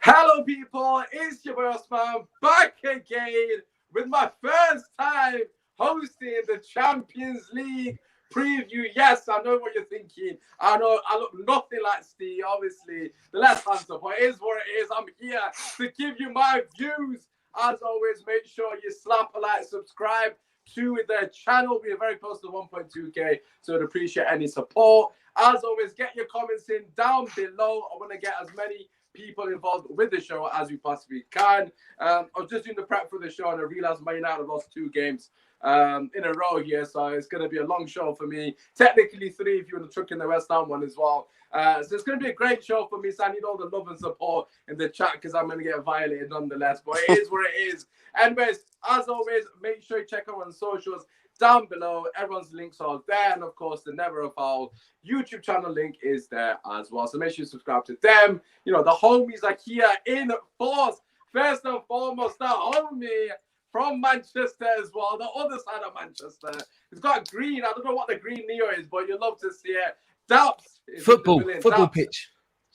Hello, people. It's your boy Osman back again with my first time hosting the Champions League preview. Yes, I know what you're thinking. I know I look nothing like Steve, obviously. The left answer, but it is what it is. I'm here to give you my views. As always, make sure you slap a like, subscribe to the channel. We are very close to 1.2k, so I'd appreciate any support. As always, get your comments in down below. I want to get as many people involved with the show as we possibly can. I was just doing the prep for the show and I realized Man United lost 2 games in a row here, so it's going to be a long show for me. Technically 3 if you want to chuck in the West Ham one as well. So it's going to be a great show for me, so I need all the love and support in the chat because I'm going to get violated nonetheless, but it is what it is. Anyways, as always, make sure you check out on socials down below. Everyone's links are there, and of course the Never a Foul YouTube channel link is there as well, so make sure you subscribe to them. You know, the homies are here in force. First and foremost, the homie from Manchester as well, the other side of Manchester. He's got green. I don't know what the green Neo is, but you love to see it. Daps, football Daps. Pitch.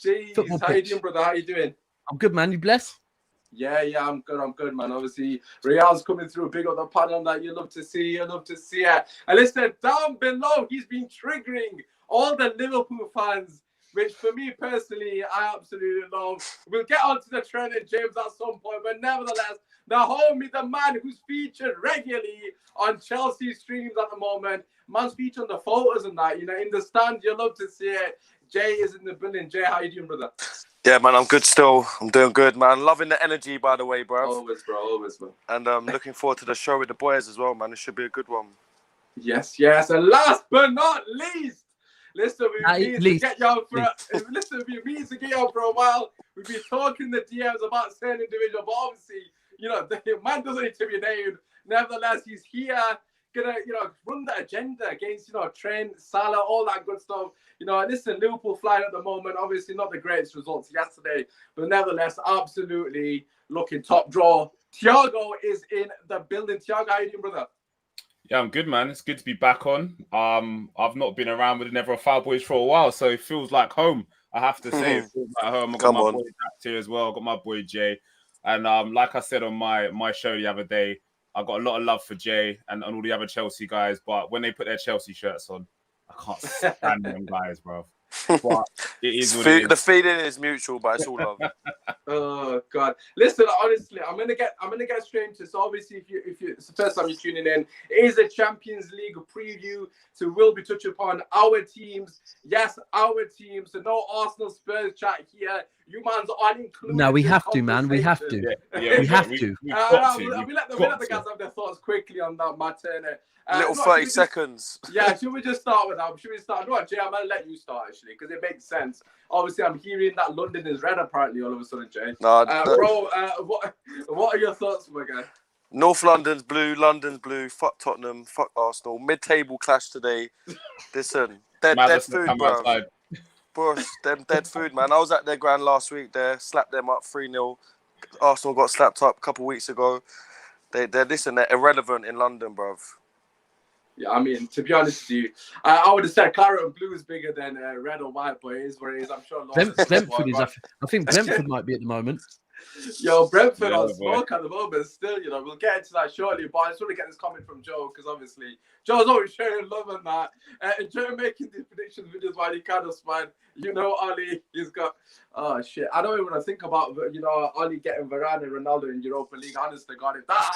Jeez, Football how you pitch. doing, brother? How you doing? I'm good, man. You blessed? Yeah, I'm good, man. Obviously, Real's coming through big on the panel that you love to see. And listen, down below, he's been triggering all the Liverpool fans, which for me personally, I absolutely love. We'll get onto the Trent and James at some point, but nevertheless, the homie, the man who's featured regularly on Chelsea streams at the moment, man's featured on the photos and that, you know, in the stand, you love to see it. Jay is in the building. Jay, how you doing, brother? Yeah, man, I'm good still. I'm doing good, man. Loving the energy, by the way, bro. Always, bro. Always, man. And looking forward to the show with the boys as well, man. It should be a good one. Yes. And last but not least, listen, we've been to get you out for a while. We've been talking the DMs about certain individual, but obviously, you know, the man doesn't need to be named. Nevertheless, he's here. Gonna, you know, run the agenda against, you know, Trent, Salah, all that good stuff. You know, listen, Liverpool flying at the moment, obviously not the greatest results yesterday, but nevertheless, absolutely looking top draw. Thiago is in the building. Thiago, how you doing, brother? Yeah, I'm good, man. It's good to be back on. I've not been around with the Never a Foul boys for a while, so it feels like home. I have to say, it feels like home. I've got my boy Daps here as well. I've got my boy Jay, and like I said on my show the other day, I got a lot of love for Jay and all the other Chelsea guys, but when they put their Chelsea shirts on, I can't stand them guys, bro. But it is what it is. The feeling is mutual, but it's all love. Oh God! Listen, honestly, I'm gonna get straight into. So obviously, if you it's the first time you're tuning in, it is a Champions League preview. So we'll be touching upon our teams. Yes, our teams. So no Arsenal Spurs chat here. You man's are included. No, we have to, man. We have to. Yeah, we have to. We let the guys have their thoughts quickly on that matter. Little 30 seconds. Should we just start with that? Should we start? No, Jay, I'm going to let you start, actually, because it makes sense. Obviously, I'm hearing that London is red, apparently, all of a sudden, Jay. No, bro, what are your thoughts, my guy? North London's blue, London's blue. Fuck Tottenham, fuck Arsenal. Mid-table clash today. Listen, dead food, bro. Bro, them dead food, man. I was at their ground last week there, slapped them up 3-0. Arsenal got slapped up a couple of weeks ago. They're irrelevant in London, bruv. Yeah, I mean, to be honest with you, I would have said claret and blue is bigger than red or white, but it is what it is. I'm sure. Brentford is. I think Brentford might be at the moment. Yo, Brentford on smoke at the moment. Still, you know, we'll get into that shortly. But I just want to get this comment from Joe because obviously Joe's always sharing love on that. Joe making these predictions videos while he kind of smile. You know, Ollie, he's got. Oh shit! I don't even want to think about, you know, Ollie getting Varane and Ronaldo in Europa League. Honest to God, if that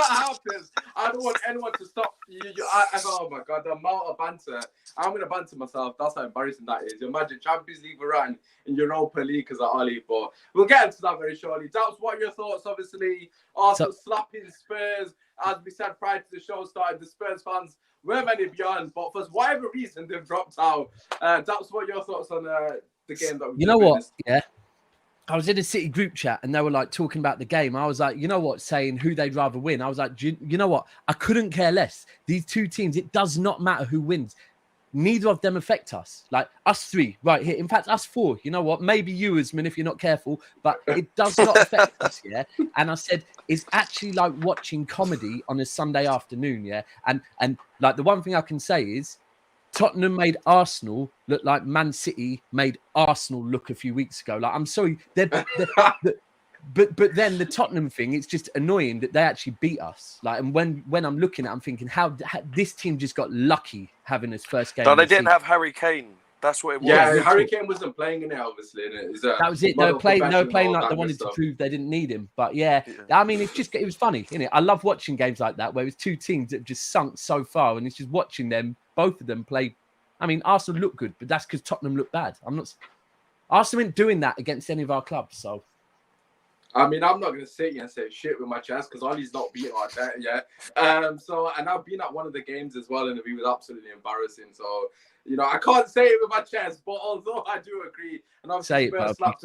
happens, I don't want anyone to stop you. Oh my God, the amount of banter. I'm gonna banter myself. That's how embarrassing that is. You imagine Champions League Varane in Europa League because of Ollie. But we'll get into that very shortly. Daps, what are your thoughts? Obviously, Arsenal slapping Spurs. As we said prior to the show started, the Spurs fans were many beyond, but for whatever reason they've dropped out. Daps, what are your thoughts on the game that we You know what? Yeah. I was in a City group chat and they were like talking about the game. I was like, you know what, saying who they'd rather win. I was like, you know what? I couldn't care less. These two teams, it does not matter who wins. Neither of them affect us. Like us three right here. In fact, us four. You know what? Maybe you, Usman, if you're not careful, but it does not affect us. Yeah. And I said, it's actually like watching comedy on a Sunday afternoon. Yeah. And like the one thing I can say is Tottenham made Arsenal look like Man City made Arsenal look a few weeks ago. Like, I'm sorry, but then the Tottenham thing, it's just annoying that they actually beat us. Like, and when I'm looking at it, I'm thinking how this team just got lucky having its first game. No, they didn't have Harry Kane. That's what it was. Yeah, Harry Kane wasn't playing in it, obviously. That was it. They were playing like they wanted to prove they didn't need him. But yeah, I mean, it was funny, innit? I love watching games like that where it's two teams that just sunk so far, and it's just watching them, both of them play. I mean, Arsenal look good, but that's because Tottenham look bad. Arsenal ain't doing that against any of our clubs, so. I mean, I'm not going to sit here and say shit with my chest because Ollie's not beating like that yet. And I've been at one of the games as well, and it was absolutely embarrassing. So, I can't say it with my chest, but although I do agree, and obviously Spurs slapped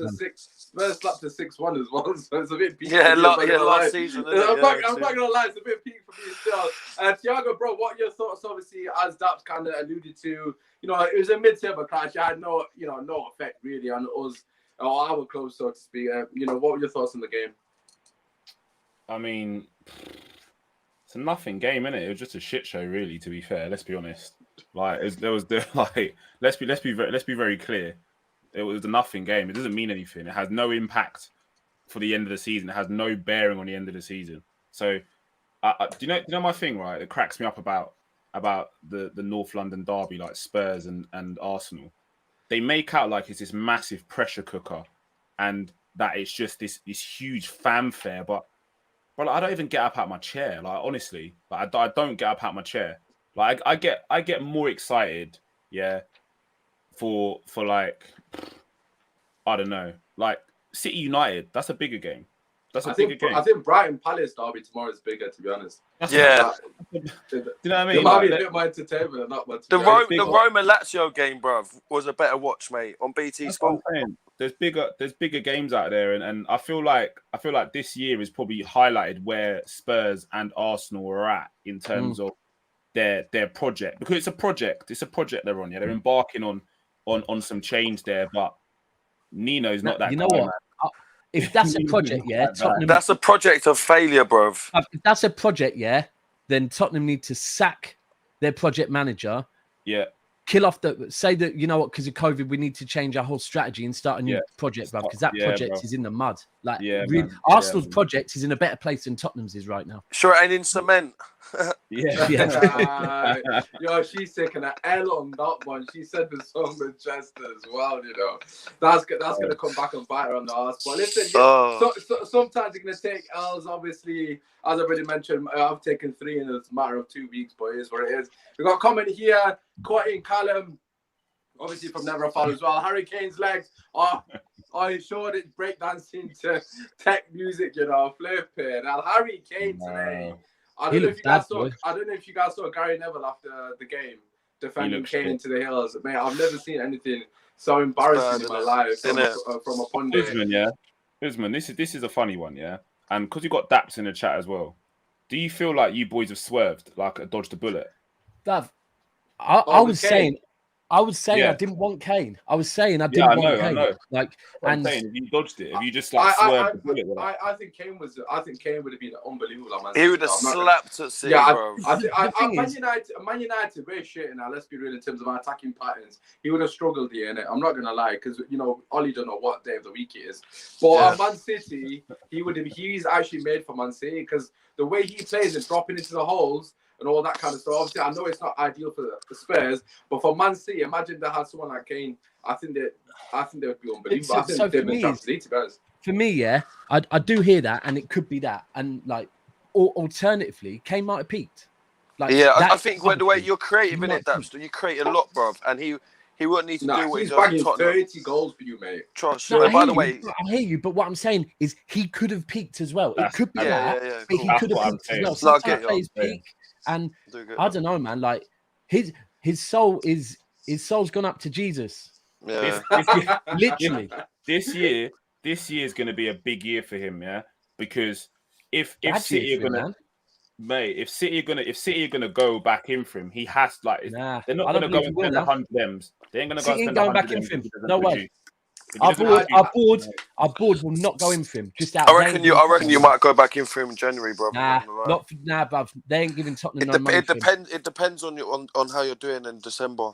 to 6-1 as well, so it's a bit peak. Yeah, last season. I'm not going to lie, it's a bit peak for me still. Thiago, bro, what are your thoughts? Obviously, as Daps kind of alluded to, it was a mid-table clash. It had no effect really on us. Or our club, so to speak. What were your thoughts on the game? I mean, it's a nothing game, innit? It was just a shit show, really. To be fair, let's be honest. Let's be very clear. It was a nothing game. It doesn't mean anything. It has no impact for the end of the season. It has no bearing on the end of the season. So, do you know my thing, right? It cracks me up about the North London derby, like Spurs and Arsenal. They make out like it's this massive pressure cooker and that it's just this huge fanfare. But I don't even get up out of my chair. Like, honestly, I don't get up out of my chair. Like, I get more excited, yeah, for like, I don't know, like City United. That's a bigger game. I think Brighton Palace derby tomorrow is bigger, to be honest. Yeah. Do you know what I mean? It might be a bit more entertainment, not much. The Roma Lazio game, bruv, was a better watch, mate, on BT Sport. There's bigger games out there, and I feel like this year is probably highlighted where Spurs and Arsenal are at in terms of their project, because it's a project they're on. Yeah, they're embarking on some change there, but Nino's not that. You know what? If that's a project, yeah, Tottenham. That's a project of failure, bruv. If that's a project, yeah, then Tottenham need to sack their project manager. Yeah. Kill off say that, you know what, because of COVID, we need to change our whole strategy and start a new project, bruv, because that project is in the mud. Like, really, Arsenal's project is in a better place than Tottenham's is right now. Sure, and in cement. Yo, she's taking an L on that one. She said the song Manchester as well. That's gonna come back and bite her on the ass. But listen, sometimes you're gonna take L's. Obviously, as I already mentioned, I've taken 3 in a matter of 2 weeks, but it is what it is. We got a comment here, quoting Callum, obviously from Never a Foul as well. Harry Kane's legs are showed it breakdancing to tech music, flipping. And Harry Kane today. I don't know if you guys saw Gary Neville after the game defending Kane into the hills. Mate, I've never seen anything so embarrassing in my life from a pundit. Usman, this is a funny one, yeah. And because you got Daps in the chat as well, do you feel like you boys have swerved, like dodged a bullet? I was saying I didn't want Kane. I was saying I didn't want Kane. I know. Like, I'm saying, if you dodged it, if you just swerved the bullet with it. I think Kane would have been unbelievable. Man. He would have slapped at City, bro. Man United, very shit now. Let's be real in terms of our attacking patterns. He would have struggled here, innit? I'm not gonna lie, because Ollie don't know what day of the week it is. But Man City, he's actually made for Man City because the way he plays and dropping into the holes and all that kind of stuff. Obviously, I know it's not ideal for the Spurs, but for Man City, imagine they had someone like Kane. I think they would be unbelievable. I think they've been transferred, guys. For me, yeah, I do hear that, and it could be that, and like, or alternatively, Kane might have peaked. Like, I think the way you're creative in it, Daps, you create a lot, bruv, and he wouldn't need to do what he's bagging 30 goals for you, mate. Trust. By the way, I hear you, but what I'm saying is he could have peaked as well. It could be that, but he could have peaked as well. Sometimes players peak. And I don't know, man. Like his soul's gone up to Jesus. Yeah. Literally. This year is going to be a big year for him, yeah. Because if City are gonna, mate, if City are gonna go back in for him, he has they're not gonna go and spend 100 M's. They ain't gonna go and spend 100 back in for him. No way. Our board will not go in for him. Just out. I reckon you might go back in for him in January, bro. Bruv. They ain't giving Tottenham no money. It depends on how you're doing in December.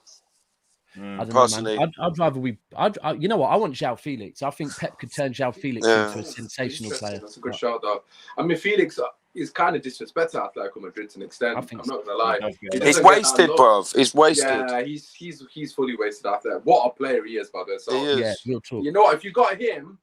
Personally, I'd rather you know what? I want João Felix. I think Pep could turn João Felix into a sensational player. That's a good shout, though. I mean, Felix is kind of disrespected Atletico Madrid to an extent. I'm not gonna lie. He's wasted, bruv. He's wasted. Yeah, he's fully wasted after. What a player he is, by the way. So, he is. Yeah, real talk. You know what? If you got him,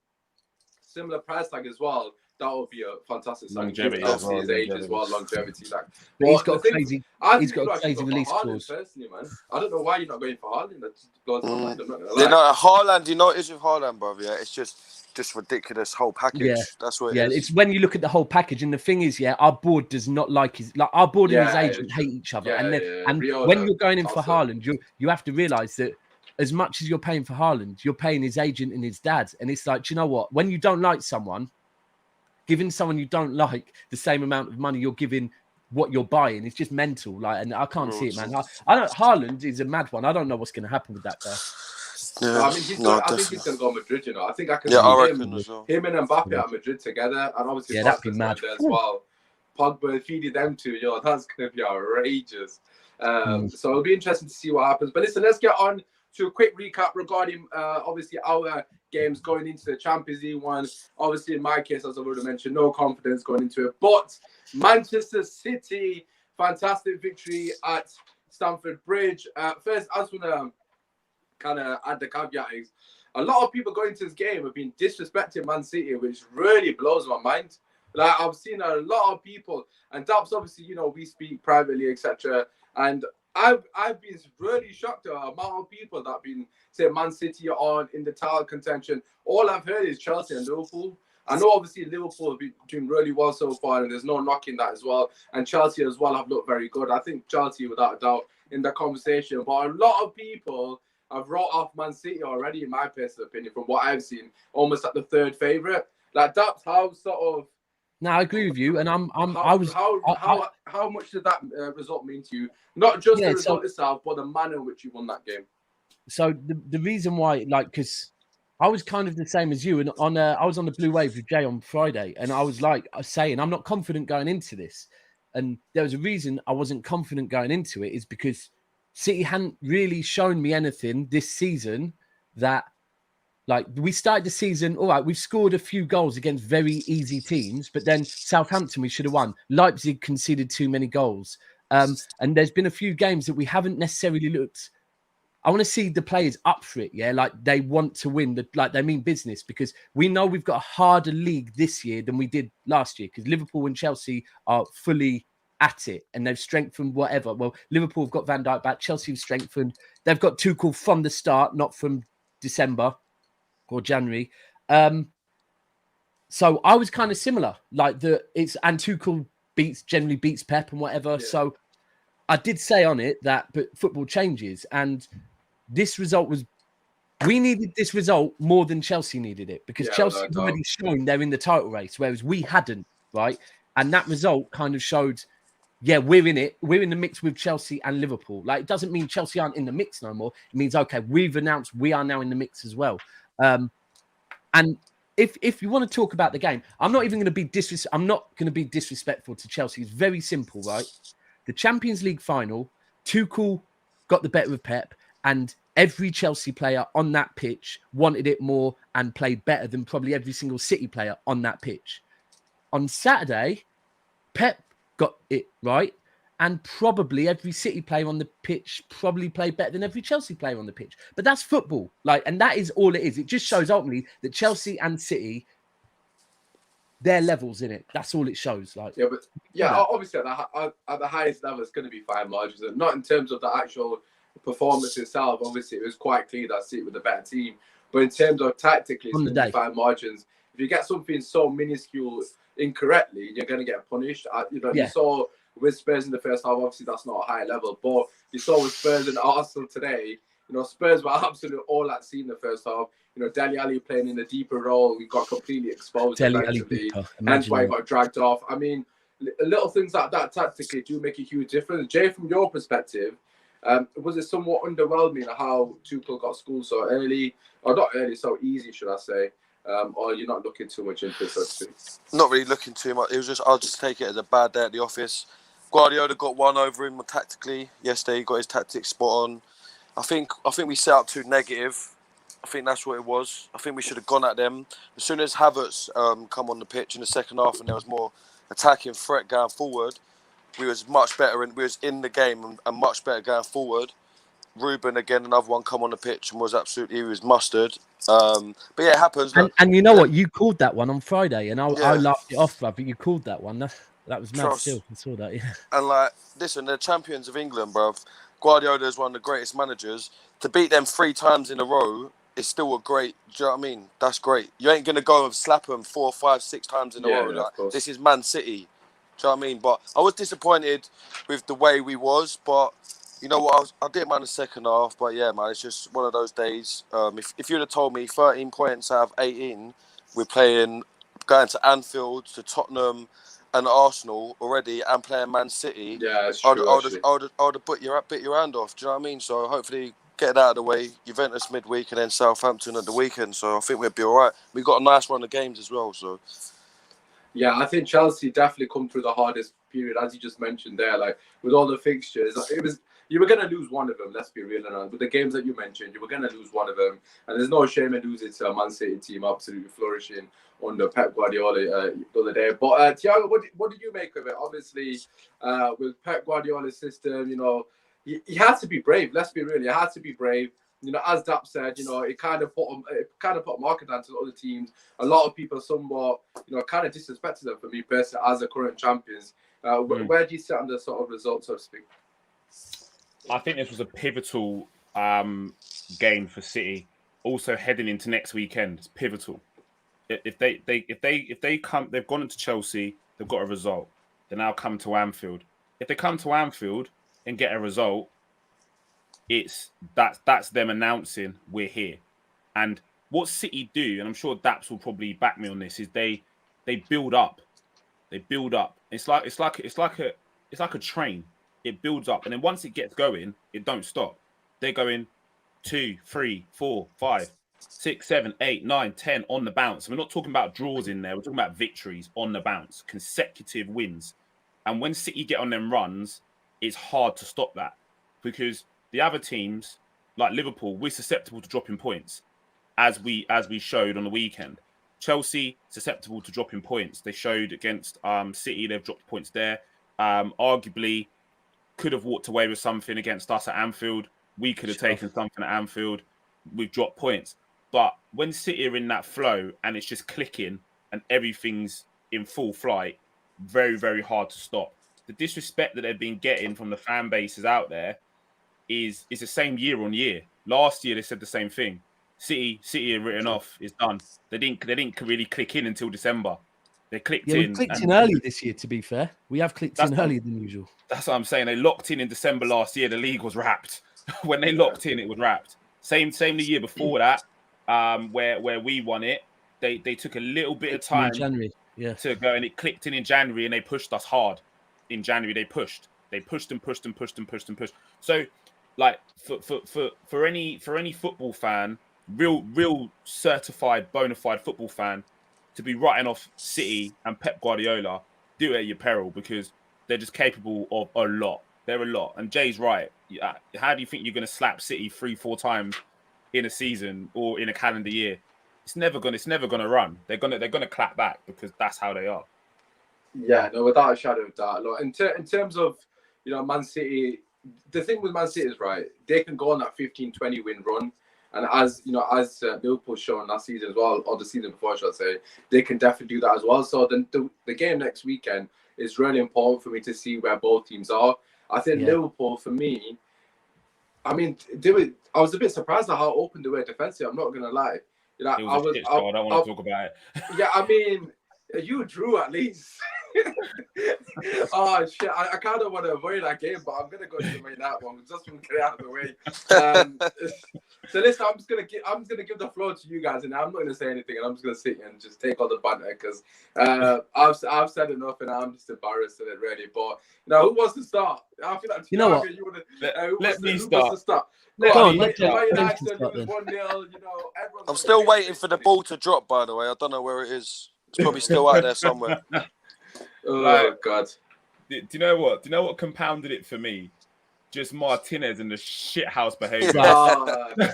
similar price tag as well, that would be a fantastic longevity as well. His age as well, longevity. Like, he's got crazy. He's got a crazy release clause. Personally, man, I don't know why you're not going for Haaland. That just blows my mind. I'm not gonna lie. You know, Haaland. You know what it is with Haaland, bruv? Yeah, it's just ridiculous whole package. Yeah. That's what it is. It's when you look at the whole package, and the thing is, our board does not like our board and his agent hate each other. And when you're going in for Haaland, you have to realise that as much as you're paying for Haaland, you're paying his agent and his dad. And it's like, do you know what? When you don't like someone, giving someone you don't like the same amount of money you're giving what you're buying, it's just mental. Like, and I can't see it, man. Haaland is a mad one. I don't know what's going to happen with that guy. Yeah, I mean, I think he's going to go Madrid. You know, I think I can see him and Mbappe at Madrid together, and obviously that'd be mad as well. Pogba feeding them two, that's going to be outrageous. So it'll be interesting to see what happens. But listen, let's get on to a quick recap regarding obviously our games going into the Champions League one. Obviously, in my case, as I've already mentioned, no confidence going into it. But Manchester City, fantastic victory at Stamford Bridge. First, I just want to kind of add the caveat is a lot of people going to this game have been disrespecting Man City, which really blows my mind. Like, I've seen a lot of people, and Daps, obviously, we speak privately, etc. And I've been really shocked at the amount of people that have been saying Man City are in the title contention. All I've heard is Chelsea and Liverpool. I know obviously Liverpool have been doing really well so far, and there's no knocking that as well. And Chelsea as well have looked very good. I think Chelsea, without a doubt, in the conversation. But a lot of people have wrote off Man City already, in my personal opinion, from what I've seen, almost like the third favourite. Like, that's how sort of. No, I agree with you, and how much did that result mean to you? Not just the result itself, but the manner in which you won that game. So the reason why, because I was kind of the same as you, and I was on the Blue Wave with Jay on Friday, and I was saying I'm not confident going into this, and there was a reason I wasn't confident going into it, is because City hadn't really shown me anything this season that. Like, we started the season, all right, we've scored a few goals against very easy teams, but then Southampton, we should have won. Leipzig conceded too many goals. And there's been a few games that we haven't necessarily looked. I want to see the players up for it, like they want to win, they mean business, because we know we've got a harder league this year than we did last year, because Liverpool and Chelsea are fully at it, and they've strengthened whatever. Well, Liverpool have got Van Dijk back, Chelsea have strengthened. They've got Tuchel from the start, not from December or January. So I was kind of similar. And Tuchel generally beats Pep and whatever. Yeah. So I did say on it but football changes, and this result we needed this result more than Chelsea needed it, because Chelsea had already shown they're in the title race, whereas we hadn't, right? And that result kind of showed, we're in it. We're in the mix with Chelsea and Liverpool. Like, it doesn't mean Chelsea aren't in the mix no more. It means, okay, we've announced we are now in the mix as well. And if you want to talk about the game, I'm not going to be disrespectful to Chelsea. It's very simple, right? The Champions League final, Tuchel got the better of Pep, and every Chelsea player on that pitch wanted it more and played better than probably every single City player on that pitch. On Saturday, Pep got it right, and probably every City player on the pitch probably played better than every Chelsea player on the pitch. But that's football. And that is all it is. It just shows ultimately that Chelsea and City, their levels in it. That's all it shows. Obviously at the highest level, it's going to be fine margins. And not in terms of the actual performance itself. Obviously, it was quite clear that City were the better team. But in terms of tactically, it's going to be fine margins. If you get something so minuscule incorrectly, you're going to get punished. You saw with Spurs in the first half, obviously that's not a high level, but you saw with Spurs and Arsenal today, Spurs were absolutely all at sea in the first half. Dele Alli playing in a deeper role, we got completely exposed. Hence why he got dragged off. I mean, little things like that tactically do make a huge difference. Jay, from your perspective, Was it somewhat underwhelming how Tuchel got schooled so early, or not early, so easy, should I say? Or you're not looking too much into it, so to speak? Not really looking too much. It was just, I'll just take it as a bad day at the office. Guardiola got one over him tactically yesterday. He got his tactics spot on. I think we set up too negative. I think that's what it was. I think we should have gone at them. As soon as Havertz come on the pitch in the second half and there was more attacking threat going forward, we was much better and we was in the game and much better going forward. Ruben again, another one come on the pitch and he was mustard. But yeah, it happens. And you know what? You called that one on Friday, and I laughed it off, but you called that one. That was mad still. I saw that, yeah. And like, listen, they're champions of England, bruv. Guardiola is one of the greatest managers. To beat them 3 times in a row is still a great. Do you know what I mean? That's great. You ain't gonna go and slap them 4, 5, 6 times in a row. Like, this is Man City. Do you know what I mean? But I was disappointed with the way we was, but. You know what? I didn't mind the second half, but yeah, man, it's just one of those days. If you'd have told me 13 points out of 18, we're going to Anfield, to Tottenham, and Arsenal already, and playing Man City, yeah, it's true. I would have bit your hand off. Do you know what I mean? So hopefully get it out of the way. Juventus midweek and then Southampton at the weekend. So I think we'll be all right. We got a nice run of games as well. So. Yeah, I think Chelsea definitely come through the hardest period, as you just mentioned there. Like with all the fixtures, you were going to lose one of them, let's be real enough. With the games that you mentioned, you were going to lose one of them. And there's no shame in losing to a Man City team absolutely flourishing under Pep Guardiola the other day. But Thiago, what did you make of it? Obviously, with Pep Guardiola's system, you know, he had to be brave. Let's be real, he had to be brave. You know, as Daps said, you know, it kind of put a marker down to the other teams. A lot of people somewhat, you know, kind of disrespected them, for me personally, as the current champions. Where do you sit on the sort of results, so to speak? I think this was a pivotal game for City. Also heading into next weekend, it's pivotal. If they come, they've gone into Chelsea, they've got a result. They now come to Anfield. If they come to Anfield and get a result, that's them announcing we're here. And what City do, and I'm sure Daps will probably back me on this, is they build up. They build up. It's like a train. It builds up, and then once it gets going, it don't stop. They're going 2, 3, 4, 5, 6, 7, 8, 9, 10 on the bounce. We're not talking about draws in there. We're talking about victories on the bounce, consecutive wins. And when City get on them runs, it's hard to stop that, because the other teams, like Liverpool, we're susceptible to dropping points, as we showed on the weekend. Chelsea, susceptible to dropping points. They showed against City, they've dropped points there. Arguably, could have walked away with something against us at Anfield. We could have taken something at Anfield. We've dropped points. But when City are in that flow and it's just clicking and everything's in full flight, very, very hard to stop. The disrespect that they've been getting from the fan bases out there is the same year on year. Last year, they said the same thing. City are written off. It's done. They didn't really click in until December. They clicked in. We clicked in early this year, to be fair. We have clicked in earlier than usual. That's what I'm saying. They locked in December last year. The league was wrapped. When they locked in, it was wrapped. Same the year before that, where we won it. They took a little bit of time to go, and it clicked in January, and they pushed us hard. In January, they pushed and pushed. So, like for any football fan, real certified bona fide football fan, to be writing off City and Pep Guardiola, do it at your peril, because they're just capable of a lot. They're a lot. And Jay's right. How do you think you're going to slap City 3-4 times in a season or in a calendar year? It's never going to run. They're going to clap back, because that's how they are. Yeah, no, without a shadow of doubt. Look, in terms of, you know, Man City, the thing with Man City is, right, they can go on that 15-20 win run. And as you know, as Liverpool shown last season as well, or the season before, I should say, they can definitely do that as well. So the game next weekend is really important for me to see where both teams are. I think Liverpool, for me, I mean, I was a bit surprised at how open they were defensively. I'm not gonna lie. You know, I don't want to talk about it. Yeah, I mean, you drew at least. Oh shit! I kind of want to avoid that game, but I'm gonna go to the main that one just to get it out of the way. So listen, I'm just gonna give the floor to you guys, and I'm not gonna say anything, and I'm just gonna sit and just take all the banter because I've said enough, and I'm just embarrassed of it really. But who wants to start? I feel like you know what? Let me start. Go on, United start lose then. 1-0. I'm still waiting for the ball to drop. By the way, I don't know where it is. It's probably still out there somewhere. Oh God! Do you know what? Do you know what compounded it for me? Just Martinez and the shithouse behavior. A part of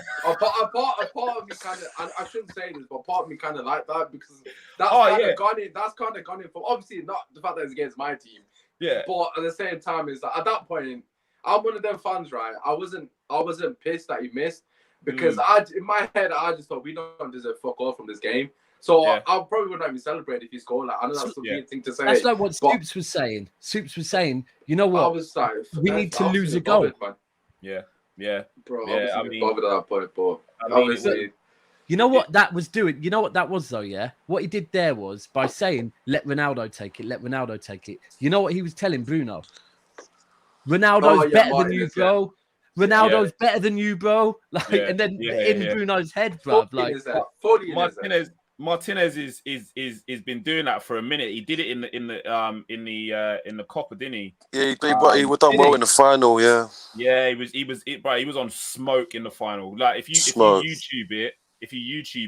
me kind of, I shouldn't say this, but part of me kind of like that because that's kind of gone in from obviously not the fact that it's against my team. Yeah. But at the same time, is that at that point, I'm one of them fans, right? I wasn't pissed that he missed because in my head I just thought we don't deserve fuck all from this game. So I probably wouldn't even celebrate if he scored. Like, I know that's a weird thing to say. That's like what Soups was saying. Soups was saying, you know what? I was like, we need to lose a goal. Man. Yeah. Bro, Yeah, I mean, bothered at that point, but obviously. You know what that was doing? You know what that was, though, yeah? What he did there was, by saying, let Ronaldo take it, let Ronaldo take it. You know what he was telling Bruno? Ronaldo's better than you, bro. Ronaldo's better than you, bro. Like, and then in Bruno's head, bro. Like, Martinez is been doing that for a minute. He did it in the Copa, didn't he? Yeah, he done well in the final. Yeah. Yeah, he was on smoke in the final. Like if you YouTube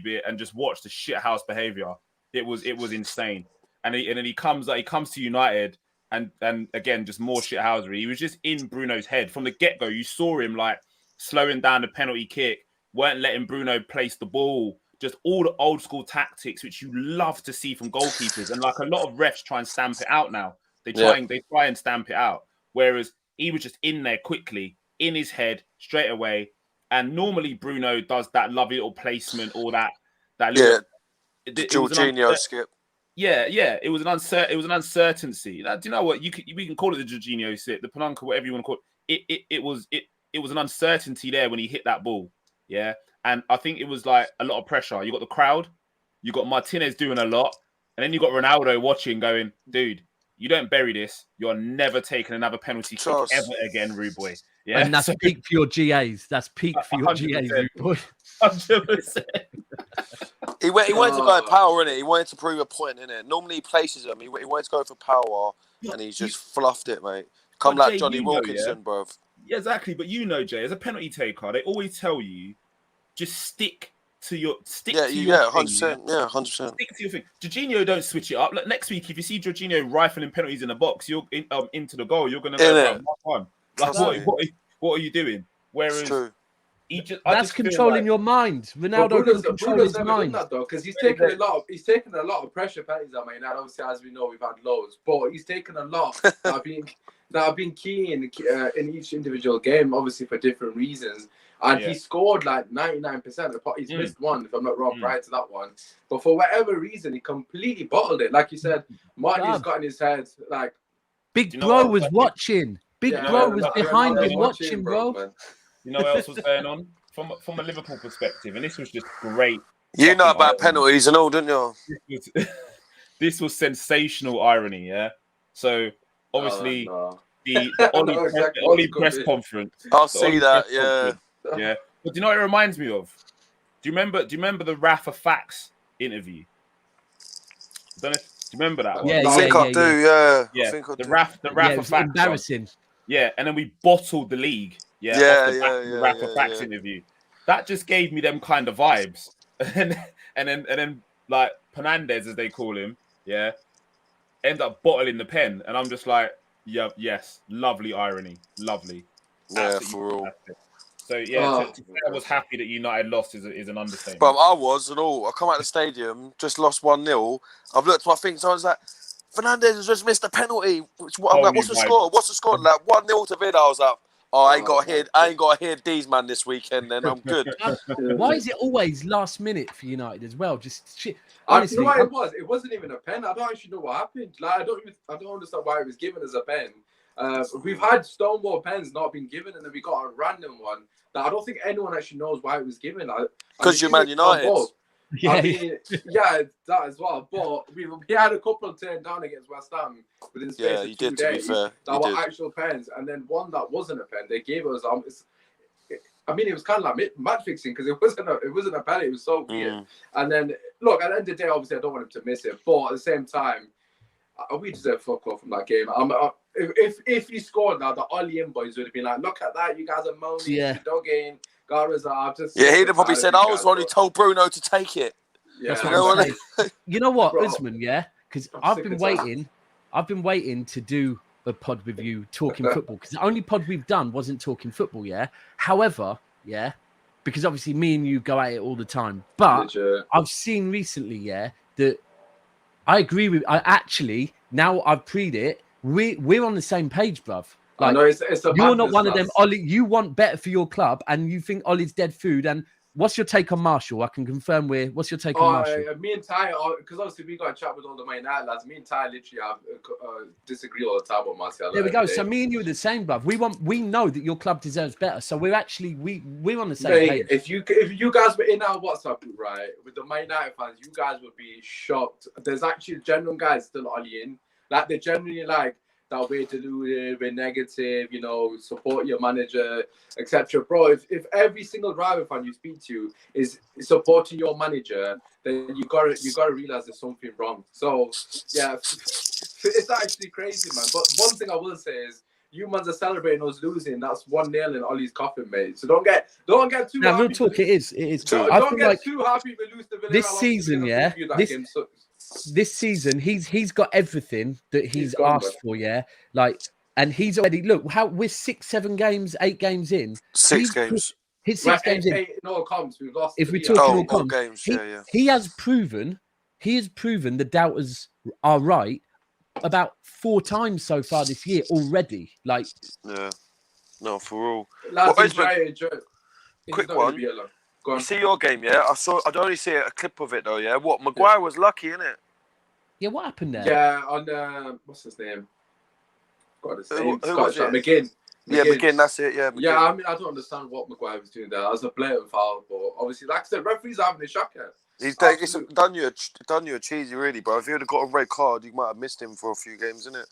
it and just watch the shithouse behavior, it was insane. And then he comes to United and again just more shithousery. He was just in Bruno's head from the get go. You saw him like slowing down the penalty kick, weren't letting Bruno place the ball. Just all the old school tactics, which you love to see from goalkeepers, and like a lot of refs try and stamp it out now. They try and stamp it out. Whereas he was just in there quickly, in his head, straight away. And normally Bruno does that lovely little placement, or that little Jorginho skip. Yeah, it was an uncertainty. Do you know what we can call it the Jorginho skip, the Panunka, whatever you want to call it. It was an uncertainty there when he hit that ball. Yeah. And I think it was like a lot of pressure. You got the crowd, you got Martinez doing a lot, and then you got Ronaldo watching, going, "Dude, you don't bury this. You're never taking another penalty kick ever again, Rude Boy." Yeah, and that's peak for your GAs. That's peak for your 100%. GAs, Rude Boy. 100%. He wanted to go for power, innit? He wanted to prove a point, innit? Normally he places them. He wanted to go for power, and he just fluffed it, mate. Come like Jay, Johnny Wilkinson, bro. Yeah, exactly. But Jay, as a penalty taker, they always tell you, just stick to your 100%. Yeah, 100%. Stick to your thing. Jorginho, don't switch it up. Like, next week, if you see Jorginho rifling penalties in the box, you're into the goal. You're gonna go like, what are you doing? Whereas that's controlling your mind. Ronaldo can control his mind that though, because he's taken a lot of pressure penalties. I mean, obviously, as we know, we've had loads, but he's taken a lot that have been key in each individual game, obviously for different reasons. And he scored like 99%. He's missed one, if I'm not wrong, prior to that one. But for whatever reason, he completely bottled it. Like you said, Martin's got in his head. Like Big Bro was watching. Big Bro was behind him watching, bro. You know what else was going on? From a Liverpool perspective, and this was just great. You know about penalties and all, don't you? This was sensational irony, yeah? So, obviously, the Oli press conference. I'll see that, yeah. Yeah, but do you know what it reminds me of? Do you remember the Rafa Fax interview? Do you remember that one? I think I do. Yeah, I think I do. The Rafa Fax. Embarrassing. Yeah, and then we bottled the league. The Rafa Fax interview. That just gave me them kind of vibes. and then like Penandez, as they call him, end up bottling the pen, and I'm just like, yes, lovely irony, lovely. Yeah, for real. So I was happy that United lost is an understatement. But I was and all. I come out of the stadium, just lost 1-0. I've looked at my things, so I was like, Fernandez has just missed a penalty. I'm like, what's the score? What's the score? Like 1-0 to Vida. I was like, I ain't got to hear these man this weekend. Then I'm good. Why is it always last minute for United as well? Just shit. Honestly, you know what it was? It wasn't even a pen. I don't actually know what happened. Like I don't understand why it was given as a pen. We've had Stonewall pens not been given, and then we got a random one that I don't think anyone actually knows why it was given. Because you're Man United. Yeah, I mean, yeah, that as well. But he had a couple of turned down against West Ham within the space of 2 days. To be fair. That were actual pens, and then one that wasn't a pen. They gave us it was kind of like match fixing because it wasn't a penalty. It was so weird. And then look, at the end of the day, obviously I don't want him to miss it, but at the same time, we deserve fuck off from that game. If he scored now, the Ollie in boys would have been like, look at that, you guys are moaning, you're dogging. He'd have probably said, I was the one who told Bruno to take it. Yeah, you know what, Usman? Yeah, because I've been waiting to do a pod with you talking football, because the only pod we've done wasn't talking football. Yeah, however, because obviously me and you go at it all the time. But I've seen recently, that I agree with. Now I've preed it. We're on the same page, bruv. Like, I know it's you're not one of them, Ollie. You want better for your club, and you think Ollie's dead food. And what's your take on Marshall? I can confirm what's your take on Marshall? Me and Ty, because obviously we got a chat with all the Man United lads. Me and Ty literally have disagree all the time on Martial. There we go. So me and you are the same, bruv. We know that your club deserves better. So we're actually we're on the same page. If you guys were in our WhatsApp group, right, with the Man United fans, you guys would be shocked. There's actually genuine guys still Ollie in. Like they're genuinely like, that we're deluded, we're negative, support your manager, etc. Bro, if every single Rival fan you speak to is supporting your manager, then you gotta realize there's something wrong. So yeah, it's actually crazy, man. But one thing I will say is, you mans are celebrating us losing. That's 1-0 in Ollie's coffin, mate. So don't get too. Now, real talk, it is. Don't get too happy we lose the Villarreal. This season, this season, he's got everything that he's asked for, and he's already we're 6-7 games, 8 games in. 6 games. He's 6 games in. 8 in all comps. We've lost. If we're talking all comps, games, he has proven the doubters are right about 4 times so far this year already. No, for all. Lads, enjoy. Quick one. You see your game, yeah? I'd only see a clip of it though, yeah? What, Maguire was lucky, innit? Yeah, what happened there? Yeah, on what's his name? Got his name. Who was it? McGinn. Yeah, McGinn, that's it, yeah. McGinn. Yeah, I mean, I don't understand what Maguire was doing there. That was a blatant foul, but obviously, like I said, referees are having a shocker. He's done you a cheesy, really, bro. If he would have got a red card, you might have missed him for a few games, innit?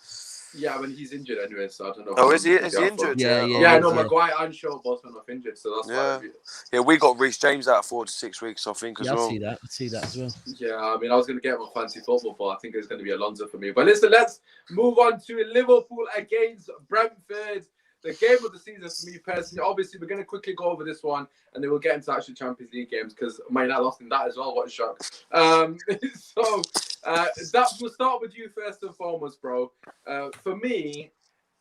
Yeah, when he's injured anyway, so I don't know. Oh, is he injured? Yeah, no, Maguire and Shaw both went off injured, so that's why. Yeah, we got Reece James out 4 to 6 weeks, I think, as well. I see that as well. Yeah, I mean, I was going to get my fancy football, but I think it's going to be Alonso for me. But listen, let's move on to Liverpool against Brentford. The game of the season for me personally. Obviously, we're going to quickly go over this one, and then we'll get into actual Champions League games because I might not lost in that as well. What a shock! Daps, we'll start with you first and foremost, bro. For me,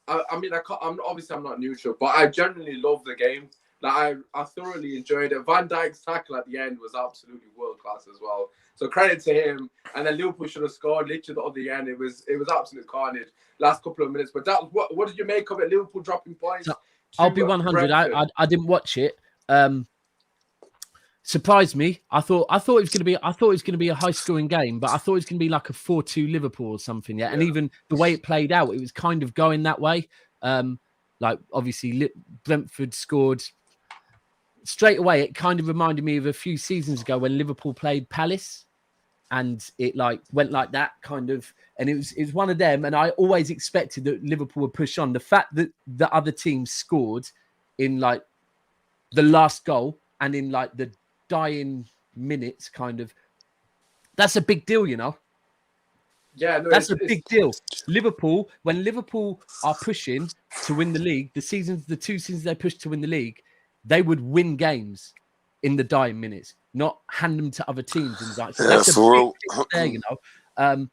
I'm not neutral, but I generally love the game. Like I thoroughly enjoyed it. Van Dijk's tackle at the end was absolutely world class as well. So credit to him. And then Liverpool should have scored literally at the end. It was absolute carnage last couple of minutes. But that what did you make of it? Liverpool dropping points. I'll be 100. I didn't watch it. Surprised me. I thought it was going to be a high scoring game, but I thought it was going to be like a 4-2 Liverpool or something. Yeah. And even the way it played out, it was kind of going that way. Like obviously Brentford scored straight away. It kind of reminded me of a few seasons ago when Liverpool played Palace, and it went like that kind of. And it was one of them. And I always expected that Liverpool would push on. The fact that the other team scored in like the last goal and in like the dying minutes, kind of, that's a big deal, Yeah, no, that's a big deal. Liverpool, when Liverpool are pushing to win the league, the 2 seasons they pushed to win the league, they would win games in the dying minutes, not hand them to other teams. And like, so that's a big deal there,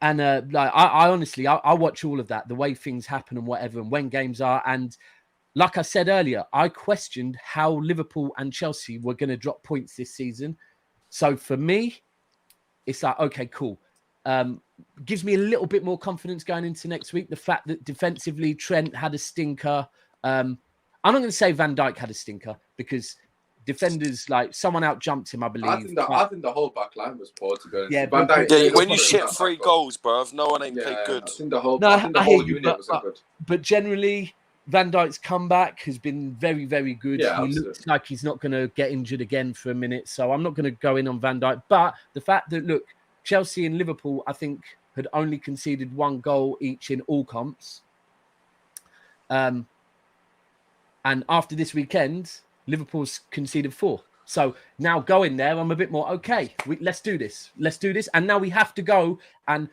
I honestly, I watch all of that, the way things happen and whatever, and when games are. And like I said earlier, I questioned how Liverpool and Chelsea were going to drop points this season. So for me, it's like, okay, cool. Gives me a little bit more confidence going into next week. The fact that defensively Trent had a stinker. I'm not going to say Van Dijk had a stinker because defenders, like someone out jumped him, I believe. I think the whole back line was poor, to be honest. Yeah, Van Dijk, when you shit 3 goals, bruv, no one ain't played good. I think the whole unit was good. But generally, Van Dijk's comeback has been very, very good. Yeah, he absolutely. looks like he's not going to get injured again for a minute. So I'm not going to go in on Van Dijk. But the fact that, look, Chelsea and Liverpool, I think, had only conceded 1 goal each in all comps. And after this weekend, Liverpool's conceded 4. So now going there, I'm a bit more, okay, let's do this. Let's do this. And now we have to go and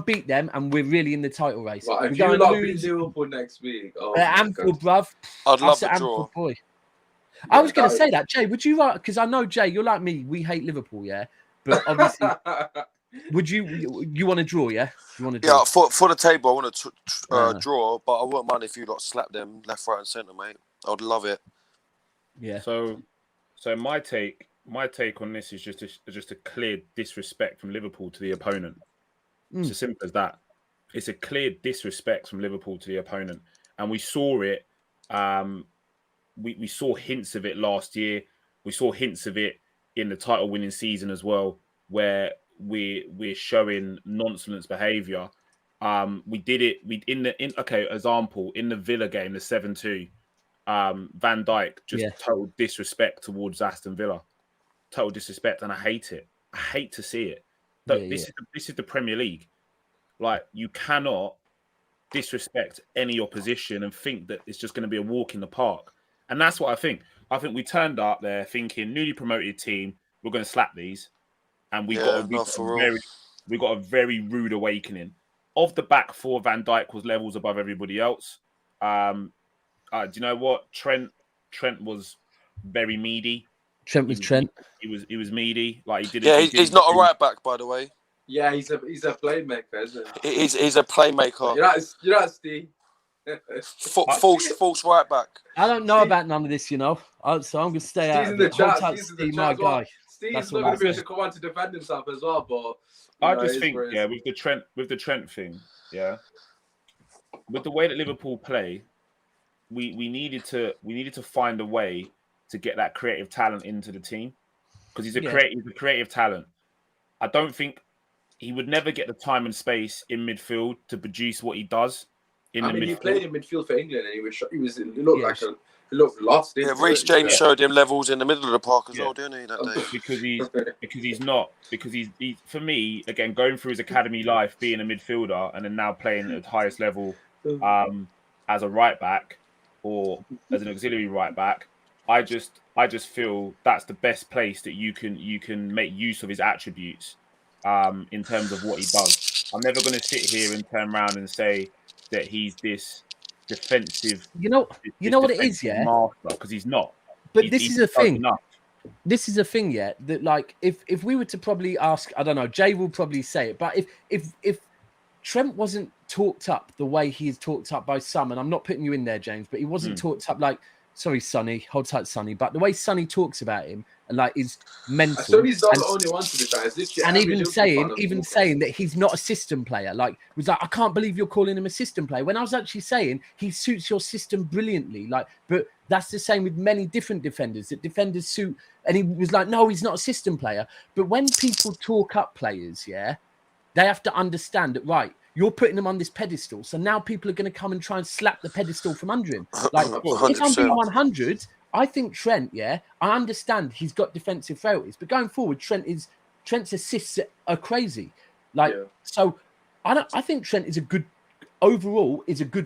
beat them and we're really in the title race. Well, if we you lot beat Liverpool next week, Anfield, bruv. I'd love a draw. Boy. Yeah, I was going to say that, Jay, would you, because I know, Jay, you're like me, we hate Liverpool, yeah? But obviously, would you want to draw, yeah? You want to draw? Yeah, for the table, I want to draw, but I wouldn't mind if you lot slap them left, right, and centre, mate. I'd love it. Yeah. So my take on this is just a clear disrespect from Liverpool to the opponent. It's as simple as that. It's a clear disrespect from Liverpool to the opponent, and we saw it. We saw hints of it last year. We saw hints of it in the title-winning season as well, where we're showing nonchalant behaviour. We did it. Example in the Villa game, the 7-2. Van Dijk total disrespect towards Aston Villa, total disrespect, and I hate it. I hate to see it. This is the Premier League. Like, you cannot disrespect any opposition and think that it's just going to be a walk in the park. And that's what I think. I think we turned up there thinking newly promoted team, we're going to slap these, and we got a very rude awakening. Of the back 4, Van Dijk was levels above everybody else. Do you know what? Trent was very meaty. Trent. He was meaty. Like, he did. Yeah, he's not a right back, by the way. Yeah, he's a playmaker, isn't he? He's a playmaker. You're not Steve. False right back. I don't know about none of this, so I'm going to stay out. Steve's in the chat. Steve's my guy. Steve's not going to be able to come on to defend himself as well, but I just think, with the Trent thing, with the way that Liverpool play, we needed to find a way to get that creative talent into the team, because he's a creative talent. I don't think he would never get the time and space in midfield to produce what he does. He played in midfield for England, and he looked lost. Yeah, Reece James showed him levels in the middle of the park as well, didn't he? That day, because he's for me, again, going through his academy life, being a midfielder, and then now playing at the highest level as a right back or as an auxiliary right back. I just feel that's the best place that you can make use of his attributes in terms of what he does. I'm never going to sit here and turn around and say that he's this defensive. You know what it is, master, because he's not. But this is a thing. This is a thing, that like if we were to probably ask, I don't know, Jay will probably say it, but if Trent wasn't talked up the way he is talked up by some, and I'm not putting you in there, James, but he wasn't talked up like, sorry, Sonny, hold tight, Sonny, but the way Sonny talks about him and like is mental. So he's not the only one to be fair. And even saying that he's not a system player, like was like, I can't believe you're calling him a system player. When I was actually saying he suits your system brilliantly, like, but that's the same with many different defenders. That defenders suit, and he was like, no, he's not a system player. But when people talk up players, they have to understand that, right, you're putting him on this pedestal, so now people are going to come and try and slap the pedestal from under him. Like, 100%. If I'm being 100, I think Trent, I understand he's got defensive frailties, but going forward, Trent's assists are crazy. So I think Trent is a good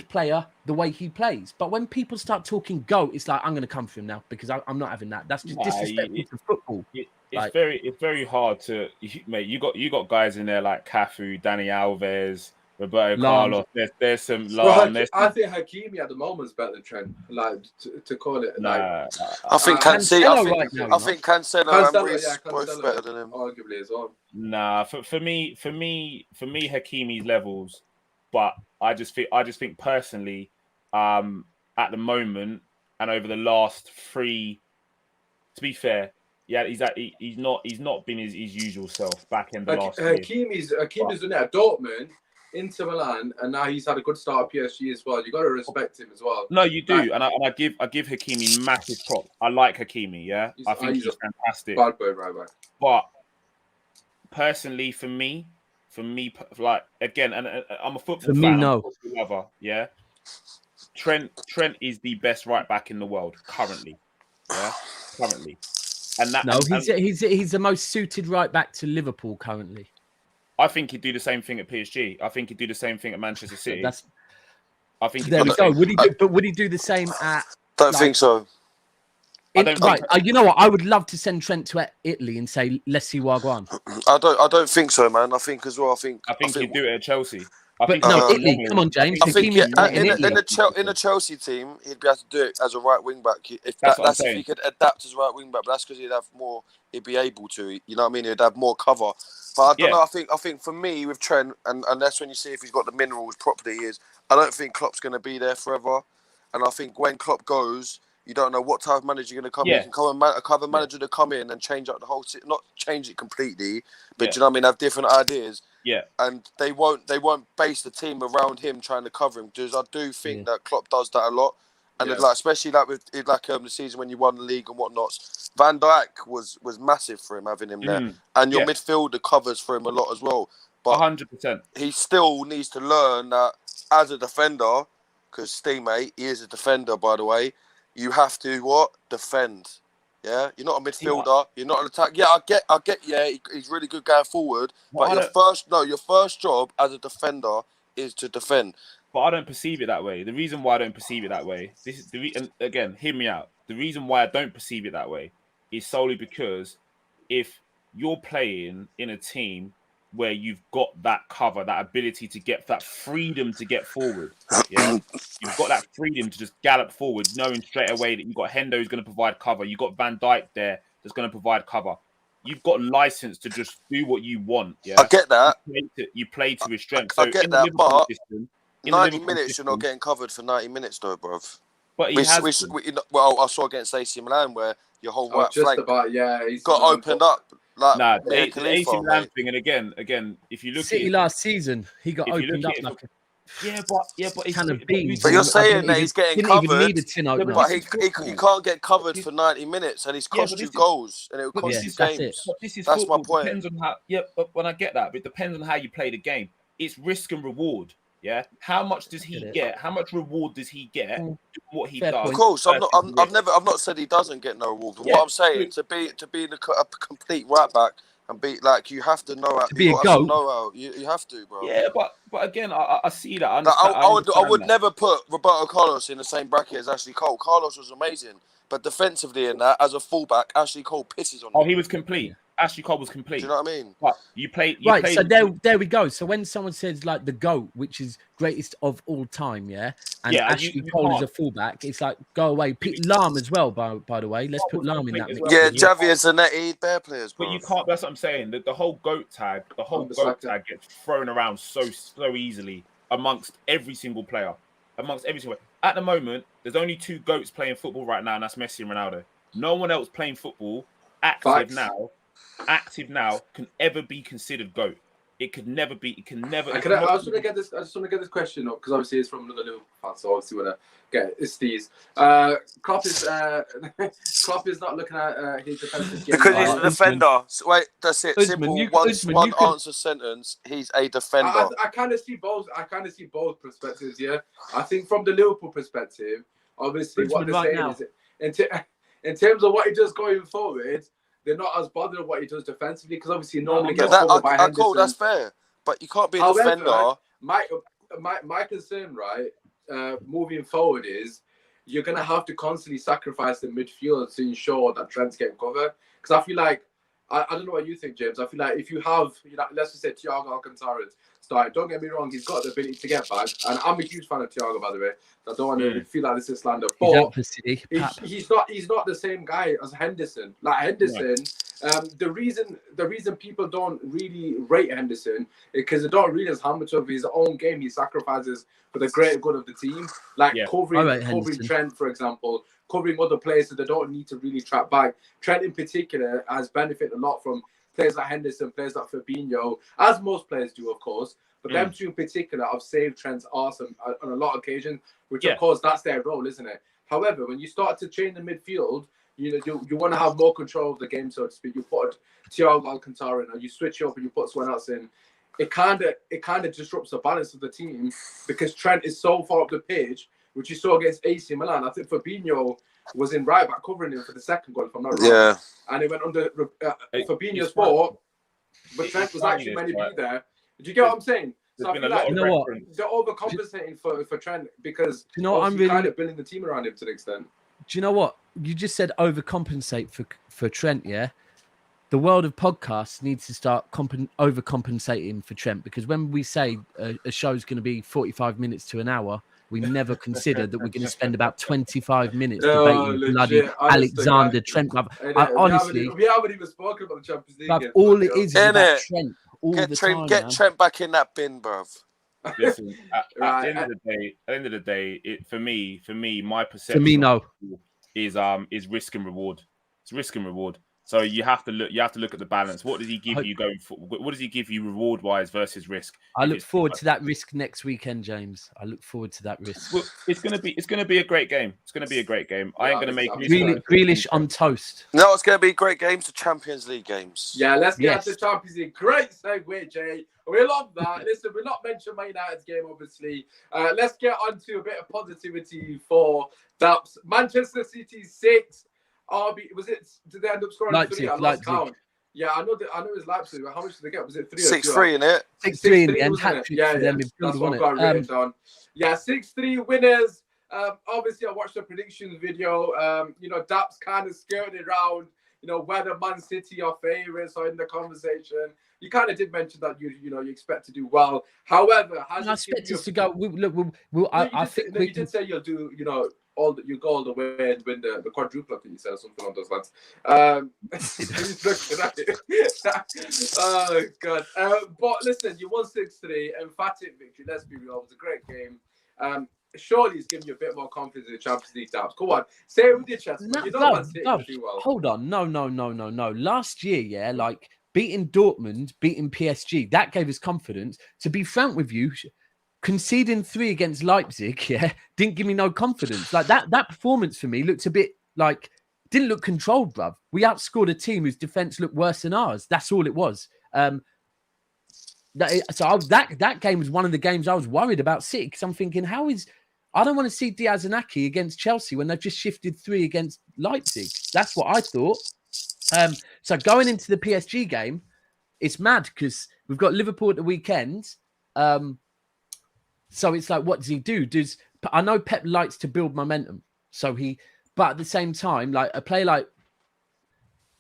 player the way he plays. But when people start talking GOAT, it's like, I'm going to come for him now because I'm not having that. That's just disrespectful to football. It's very hard to, mate. You got guys in there like Cafu, Dani Alves, Roberto Carlos. There's some. I think Hakimi at the moment is better than Trent. Like to call it. I think Cancelo. I think Cancelo and Reece both better than him, arguably as well. Nah, for me, Hakimi's levels, but I just think personally, at the moment and over the last 3, to be fair. Yeah, he's not been his usual self back in the last year. Hakimi's done it at Dortmund, Inter Milan, and now he's had a good start at PSG as well. You got to respect him as well. No, you do, and I give Hakimi massive props. I like Hakimi, I think he's fantastic. Bad boy, right back. But personally, for me, like again, and I'm a football fan, no. lover, Trent is the best right back in the world currently. Yeah, currently. And that he's the most suited right back to Liverpool currently. I think he'd do the same thing at PSG. I think he'd do the same thing at Manchester City. I think there we go. Would he do the same at? Don't think so. You know what? I would love to send Trent to Italy and say, let's see Wagwan. I don't think so, man. I think as well. I think he'd do it at Chelsea. Italy. Come on, James. I think in the Chelsea team, he'd be able to do it as a right wing back. If he could adapt as a right wing back, but that's because he'd have more. He'd be able to. You know what I mean? He'd have more cover. But I don't know. I think for me with Trent, and that's when you see if he's got the minerals properly. I don't think Klopp's going to be there forever, and I think when Klopp goes, you don't know what type of manager you're going to come in. You can come a manager to come in and change up the whole city, not change it completely, but do you know what I mean? Have different ideas. Yeah. And they won't base the team around him trying to cover him. Because I do think that Klopp does that a lot. And especially with the season when you won the league and whatnot. Van Dijk was massive for him having him there. And your midfielder covers for him a lot as well. But 100%. He still needs to learn that as a defender, because Stingmate, he is a defender, by the way. You have to defend. Yeah, you're not a midfielder. You're not an attack. Yeah, I get. Yeah, he's really good going forward. But your first job as a defender is to defend. But I don't perceive it that way. The reason why I don't perceive it that way, and again, hear me out. The reason why I don't perceive it that way is solely because if you're playing in a team where you've got that cover, that ability to get that freedom to get forward. Yeah, you've got that freedom to just gallop forward, knowing straight away that you've got Hendo who's going to provide cover. You've got Van Dijk there that's going to provide cover. You've got license to just do what you want. Yeah, I get that. You play to his strength. So I get that, but 90 minutes you're not getting covered for 90 minutes though, bruv. But I saw against AC Milan where your whole right flank he's got opened up. Like, the AC Milan thing, and again, if you look City at last season, he got opened up like but you're saying that he's getting covered, but he can't get covered for 90 minutes, and he's cost you goals, and it will cost you games. That's my point. Depends on how. Yeah, but when I get that, but it depends on how you play the game. It's risk and reward. Yeah, how much does he get? How much reward does he get? What he does. Of course, I've not said he doesn't get no reward. But what I'm saying to be a complete right back and be like, you have to know how to be a goat. You have to, bro. Yeah, but again, I see that. I would never put Roberto Carlos in the same bracket as Ashley Cole. Carlos was amazing, but defensively in that, as a fullback, Ashley Cole pisses on him. Oh, he was complete. Ashley Cole was complete. Do you know what I mean? But you played. So there we go. So when someone says like the GOAT, which is greatest of all time, and Ashley Cole is a fullback, it's like go away. Put Lahm as well, by the way. Let's put Lahm in that mix. Yeah, Javier Zanetti, bear players, bro. But you can't. That's what I'm saying. The whole GOAT tag, gets thrown around so easily amongst every single player. At the moment, there's only two GOATs playing football right now, and that's Messi and Ronaldo. No one else playing football active now can ever be considered GOAT. It could never be. It can never. I just want to get this question up because obviously it's from another Liverpool fan, so obviously want to get it. It's these. Klopp is not looking at his defensive game because he's a defender. Wait, that's it. Simple. One answer sentence. He's a defender. I kind of see both. Perspectives. Yeah, I think from the Liverpool perspective, obviously what they're saying is in terms of what he does going forward. They're not as bothered with what he does defensively because obviously he normally gets covered by Henderson. Cool, that's fair. But you can't be a defender. My concern, right, moving forward is you're going to have to constantly sacrifice the midfield to ensure that Trent's getting covered. Because I feel like, I don't know what you think, James. I feel like if you have, let's just say Thiago Alcantara started, don't get me wrong, he's got the ability to get back. And I'm a huge fan of Thiago, by the way. I don't want to feel like this is slander. But he's not the same guy as Henderson. Like Henderson, the reason people don't really rate Henderson is because they don't realize how much of his own game he sacrifices for the greater good of the team. Like covering Trent, for example, covering other players so they don't need to really track back. Trent in particular has benefited a lot from players like Henderson, players like Fabinho, as most players do, of course. But them two in particular have saved Trent's arse on a lot of occasions, which of course that's their role, isn't it? However, when you start to change the midfield, you want to have more control of the game, so to speak. You put Thiago Alcantara in, or you switch up and you put someone else in. It kind of disrupts the balance of the team because Trent is so far up the pitch which you saw against AC Milan. I think Fabinho was in right back covering him for the second goal, if I'm not wrong. Yeah. And it went under Fabinho's fault, but Trent was actually meant to be there. Do you get what I'm saying? So I feel like they're overcompensating for Trent because I'm really kind of building the team around him to an extent. Do you know what? You just said overcompensate for Trent, yeah? The world of podcasts needs to start overcompensating for Trent, because when we say a show's going to be 45 minutes to an hour, we never consider that we're going to spend about 25 minutes debating bloody Alexander Trent. Honestly, we haven't even spoken about the Champions League yet. All it is about Trent all the time. Get Trent back in that bin, bruv. Listen, at the end of the day, for me, my perception is risk and reward. It's risk and reward. So you have to look at the balance. What does he give you going for? What does he give you reward wise versus risk? I look forward to that risk next weekend, James. I look forward to that risk. Well, it's gonna be a great game. It's gonna be a great game. I ain't gonna make Grealish on toast. No, it's gonna be great games. The Champions League games. Yeah, let's get to the Champions League. Great segue, Jay. We love that. Listen, we're not mentioning Man United's game, obviously. Let's get on to a bit of positivity for Daps. Manchester City 6. Did they end up scoring Leipzig, 3? I lost count. Yeah, I know it was Leipzig. How much did they get? Was it 3 or 6-3 in it? 6-3 in the end. That's what I've got written down. Yeah, 6-3 winners. Obviously, I watched the predictions video. Daps kind of skirted around, whether Man City are favourites or in the conversation. You kind of did mention that you expect to do well. However, I expect us to go. I think you did say you'll do. You go all the way and win the quadruple. I think you said something on those lines. Oh God! But listen, you won 6-3, emphatic victory. Let's be real, it was a great game. Surely it's giving you a bit more confidence in the Champions League. Daps. Go on, say it with your chest. You don't want to do well. Hold on, no. Last year, beating Dortmund, beating PSG, that gave us confidence. To be frank with you, conceding 3 against Leipzig, didn't give me no confidence. That performance for me looked a bit didn't look controlled, bruv. We outscored a team whose defense looked worse than ours. That's all it was. That game was one of the games I was worried about City, because I'm thinking, I don't want to see Diaz and Aki against Chelsea when they've just shifted 3 against Leipzig. That's what I thought. So going into the PSG game, it's mad because we've got Liverpool at the weekend. So it's like, what does he do? I know Pep likes to build momentum. But at the same time, a player like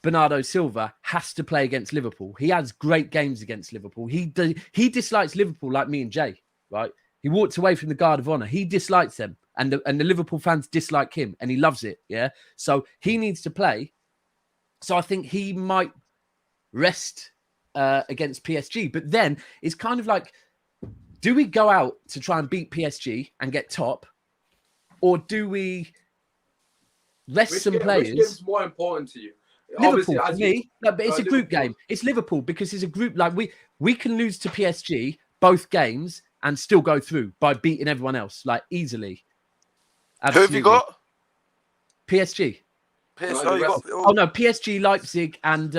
Bernardo Silva has to play against Liverpool. He has great games against Liverpool. He dislikes Liverpool like me and Jay, right? He walked away from the Guard of Honor. He dislikes them. And the Liverpool fans dislike him, and he loves it, yeah? So he needs to play. So I think he might rest against PSG. But then it's kind of like, do we go out to try and beat PSG and get top? Or do we rest some players? Which game's more important to you? Liverpool, for me. But it's a group game. It's Liverpool because it's a group. We can lose to PSG both games and still go through by beating everyone else, easily. Absolutely. Who have you got? PSG. PSG, Leipzig, and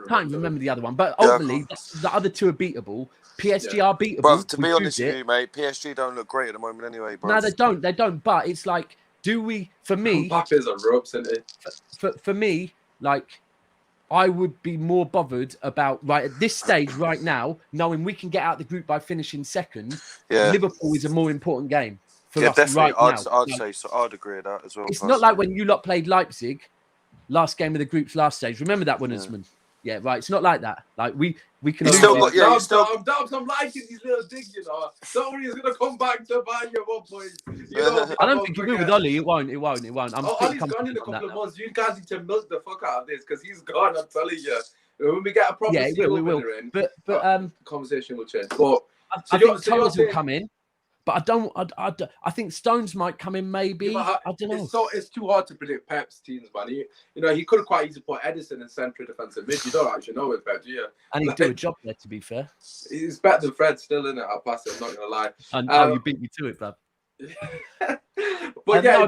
can't even remember the other one. But ultimately, the other 2 are beatable. PSG are beatable. Bro, to be honest with you, mate, PSG don't look great at the moment anyway, bro. No, they don't. But it's like, do we? For me, Mbappe's on ropes, isn't it? For me, I would be more bothered about at this stage right now, knowing we can get out the group by finishing second. Yeah. Liverpool is a more important game for us definitely. right now. I'd say so. I'd agree with that as well. It's not like when you lot played Leipzig, last game of the group's last stage. Remember that one, Usman? Yeah, right. It's not like that. We can. I'm liking these little digs, Don't worry, he's gonna come back to buy you at one point. I don't think he will with Ollie. It won't. Ollie's gone in a couple of months. You guys need to milk the fuck out of this because he's gone. I'm telling you. When we get a proper we will. But the conversation will change. But I think Thomas will come in. But I think Stones might come in maybe. Yeah, I don't know. It's too hard to predict Pep's teams, man. He could have quite easily put Edison in central defensive mid. You don't actually know with Pep, do you? And he'd do a job there, to be fair. He's better than Fred still, isn't it? I'll pass it, I'm not going to lie. And you beat me to it, Bob. But yeah,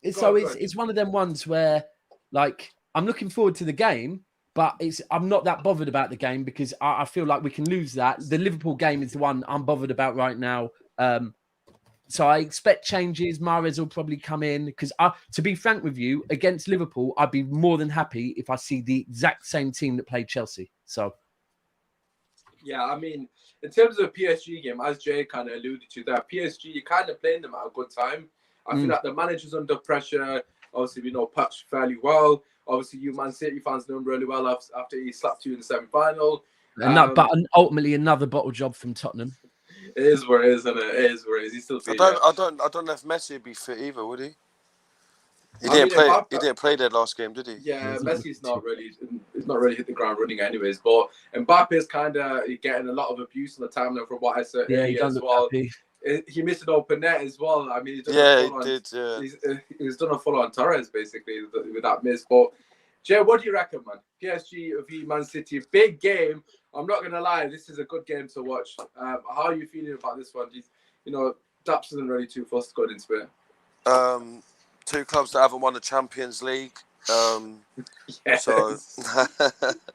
it's one of them ones where, I'm looking forward to the game, but I'm not that bothered about the game because I feel like we can lose that. The Liverpool game is the one I'm bothered about right now. So I expect changes. Mahrez will probably come in because, to be frank with you, against Liverpool, I'd be more than happy if I see the exact same team that played Chelsea. So, yeah, I mean, in terms of the PSG game, as Jay kind of alluded to, that PSG, you're kind of playing them at a good time. I feel like the manager's under pressure. Obviously, we know Patch fairly well. Obviously, you Man City fans know him really well after he slapped you in the semi-final. but ultimately another bottle job from Tottenham. It is where it is, and it is where it is. He's still. I don't know if Messi would be fit either, would he? He didn't play their last game, did he? Yeah, Messi's not really. He's not really hit the ground running, anyways. But Mbappe's kind of getting a lot of abuse on the timeline from what I said. Yeah, he does well. Happy. He missed an open net as well. I mean, he did. Yeah, he's done a full-on Torres basically with that miss. But Jay, what do you reckon, man? PSG v Man City, big game. I'm not gonna lie, this is a good game to watch. How are you feeling about this one? Daps isn't really too fussed going into it. Two clubs that haven't won the Champions League. Yes. So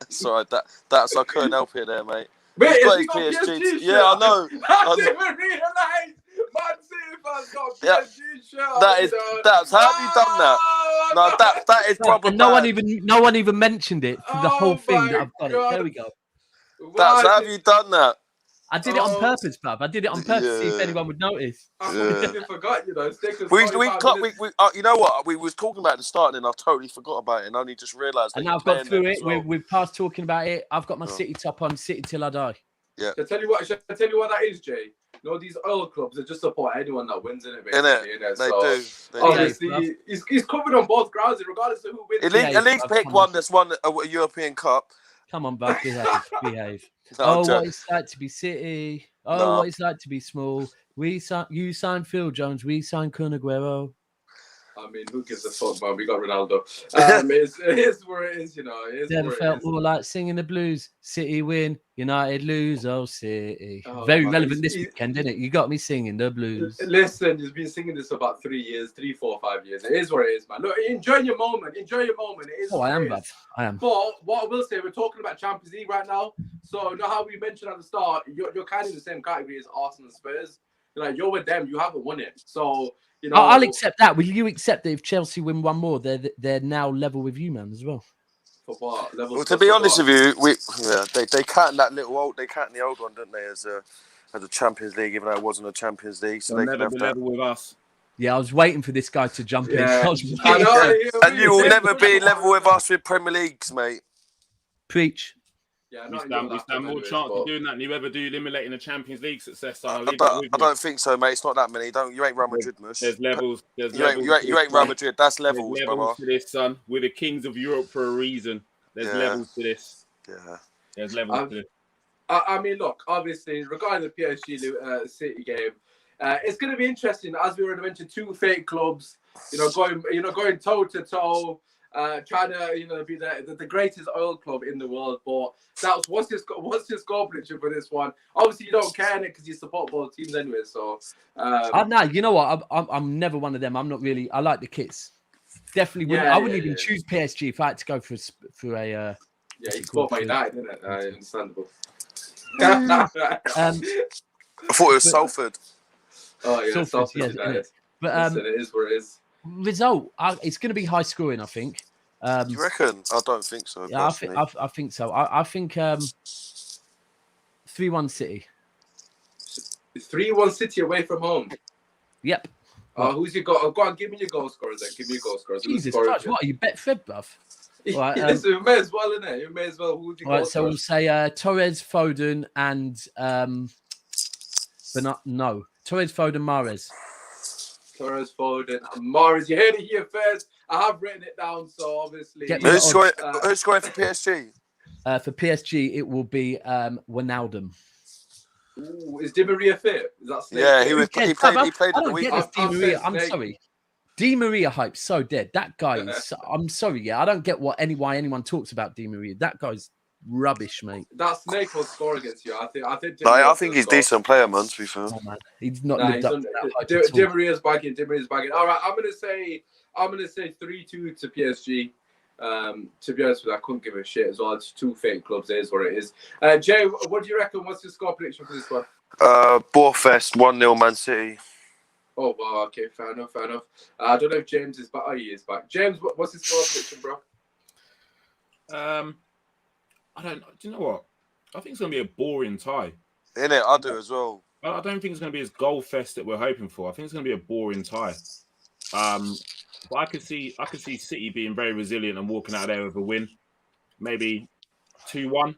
sorry, that's I couldn't help it there, mate. Wait, PSG PSG yeah, I know. I didn't realise Man City fans got PSG shirt. That's how have you done that? No, that is probably no one even mentioned it through the whole thing that I've got it. There we go. That's how have you done that? I did it on purpose, bruv. I did it on purpose to see if anyone would notice. I completely forgot, you know. You know what? We was talking about it at the start, and I totally forgot about it, and I only just realised. And now I've got through it. Well. We've passed talking about it. I've got my City top on, City till I die. Yeah. Should I tell you what that is, Jay? You know, these oil clubs, they just support anyone that wins in it, basically. Innit? They do. Obviously, he's covered on both grounds, regardless of who wins. At least pick one that's won a European Cup. Come on, bud. Behave. What it's like to be City. What it's like to be small. You signed Phil Jones. We signed Kun Aguero. I mean, who gives a fuck, man? We got Ronaldo. It is where it is, you know. Never felt more like singing the blues. City win, United lose. Oh, City. Very relevant this weekend, isn't it? You got me singing the blues. Listen, you've been singing this for about 3 years, 3, 4, 5 years. It is where it is, man. Look, enjoy your moment. It is. I am, bud. I am. But what I will say, we're talking about Champions League right now. So, you know how we mentioned at the start, you're kind of in the same category as Arsenal and Spurs. You're with them. You haven't won it. So, you know, I'll accept that. Will you accept that if Chelsea win one more, they're now level with you, man, as well? For what? Well, to be honest with you, they count that little old. They count the old one, don't they, as a Champions League, even though it wasn't a Champions League. So they never be level with us. Yeah, I was waiting for this guy to jump in. I know, and you will never be level with us with Premier Leagues, mate. Preach. Yeah, we stand more chance of doing that than you ever do eliminating a Champions League success. I don't think so, mate. It's not that many. You ain't Real Madrid, Mush. There's levels. You ain't Real Madrid. That's levels, brother. To this, son. We're the kings of Europe for a reason. There's levels to this. Yeah. There's levels to this. I mean, look, obviously, regarding the PSG City game, it's going to be interesting. As we already mentioned, two fake clubs, going toe to toe. Trying to be the greatest oil club in the world, but what's your score prediction for this one? Obviously, you don't care in it because you support both teams anyway. So, no, you know what? I'm never one of them. I'm not really. I like the kits. Definitely wouldn't. I wouldn't even choose PSG if I had to go for a. Yeah, you support Man United, isn't it? Understandable. I thought it was Salford. Oh yeah, Salford United. But listen, it is where it is. Result, it's going to be high scoring, I think. You reckon? I don't think so. Yeah, I think so. I think 3-1 City. 3-1 City away from home. Yep. Who's your goal? Go on, give me your goal scorers then. Give me your goal scorers. Jesus Christ, what are you, Betfred, bruv? Right, yes, you may as well, innit? You may as well. Who's your goal scorers? So we'll say Torres, Foden, and Torres, Foden, Mahrez. Torres, Foden, and Mahrez. You heard it here first. I have written it down, so obviously. Who's scoring for PSG? For PSG, it will be Wijnaldum. Ooh, is Di Maria fit? Is that Snake? Yeah, he played at the weekend. I'm sorry. Di Maria hype so dead. That guy is. I'm sorry, I don't get why anyone talks about Di Maria. That guy's rubbish, mate. That Snake will score against you. I think he's a decent player, man. To be fair, man. He's not lived up to that hype. Di Maria's bagging. All right, I'm gonna say 3-2 to PSG. To be honest with you, I couldn't give a shit as well. It's two fake clubs. It is what it is. Jay, what do you reckon? What's your score prediction for this one? Borfest 1-0 Man City. Oh, wow, okay, fair enough. I don't know if James is back. Oh, he is back. James, what's his score prediction, bro? I don't. Do you know what? I think it's going to be a boring tie. Innit? I do as well. I don't think it's going to be as goal fest that we're hoping for. I think it's going to be a boring tie. But I could see City being very resilient and walking out there with a win. Maybe 2-1.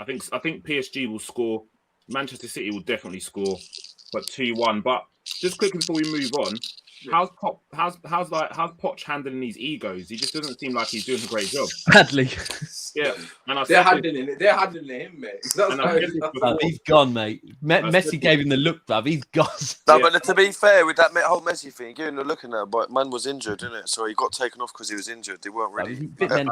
I think PSG will score. Manchester City will definitely score, but 2-1. But just quickly before we move on, how's Poch handling these egos? He just doesn't seem like he's doing a great job. Badly. Yeah, and they're handling him, mate. He's gone, mate. Messi gave him the look, bruv. He's gone. No, but to be fair, with that whole Messi thing, giving the look in there, but man was injured, didn't it? So he got taken off because he was injured. They weren't really. I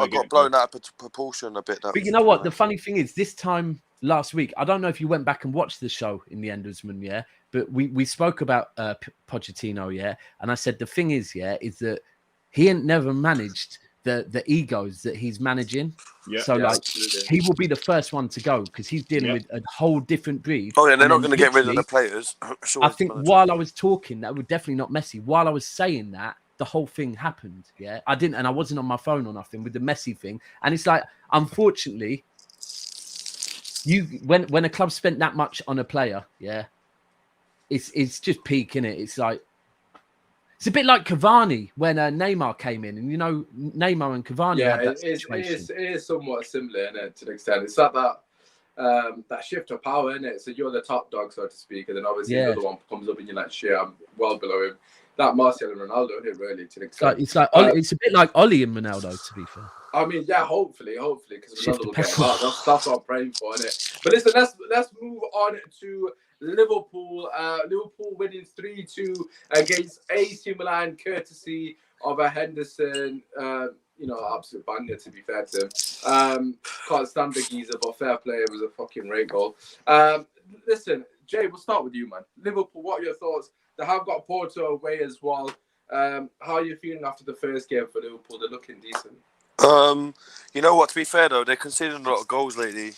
got blown out of proportion a bit. But you know what? The funny thing is, this time last week, I don't know if you went back and watched the show in the Endersman, yeah, but we spoke about Pochettino, yeah, and I said the thing is, yeah, is that he ain't never managed the egos that he's managing. Yeah, so he will be the first one to go because he's dealing with a whole different breed. Oh yeah, they're not going to get rid of the players. I think while I was talking, that was definitely not Messi. While I was saying that, the whole thing happened. Yeah, I didn't, and I wasn't on my phone or nothing with the Messi thing. And it's like, unfortunately, when a club spent that much on a player, yeah, it's just peak, innit? It's like. It's a bit like Cavani when Neymar came in, and Neymar and Cavani had that situation. It is somewhat similar, isn't it, to an extent. It's like that shift of power, isn't it? So you're the top dog, so to speak, and then obviously the other one comes up and you're like, shit, I'm well below him. That Martial and Ronaldo, isn't it, really, to an extent? It's a bit like Oli and Ronaldo, to be fair. I mean, yeah, hopefully, because Ronaldo will get hard. That's what I'm praying for, isn't it? But listen, let's move on to Liverpool. Liverpool winning 3-2 against AC Milan, courtesy of a Henderson. Absolute banger, to be fair to him. Can't stand the geezer, but fair play. It was a fucking great goal. Listen, Jay, we'll start with you, man. Liverpool, what are your thoughts? They have got Porto away as well. How are you feeling after the first game for Liverpool? They're looking decent. You know what? To be fair though, they're conceding a lot of goals lately.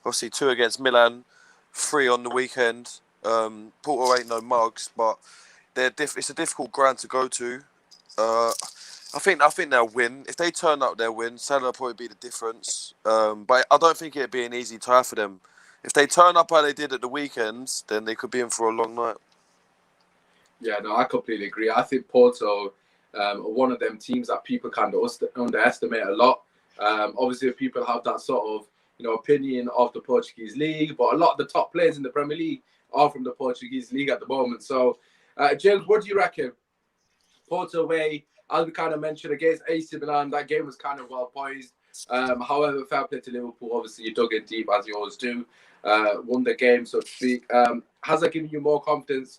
Obviously, 2 against Milan, 3 on the weekend. Porto ain't no mugs, but it's a difficult ground to go to. I think they'll win. If they turn up, they'll win. Salah will probably be the difference. But I don't think it'd be an easy tie for them. If they turn up how they did at the weekends, then they could be in for a long night. Yeah, no, I completely agree. I think Porto are one of them teams that people kind of underestimate a lot. Obviously, people have that sort of opinion of the Portuguese league, but a lot of the top players in the Premier League are from the Portuguese league at the moment. So, James, what do you reckon? Porto away, as we kind of mentioned, against AC Milan, that game was kind of well poised. However, fair play to Liverpool. Obviously, you dug in deep as you always do. Won the game, so to speak. Has that given you more confidence,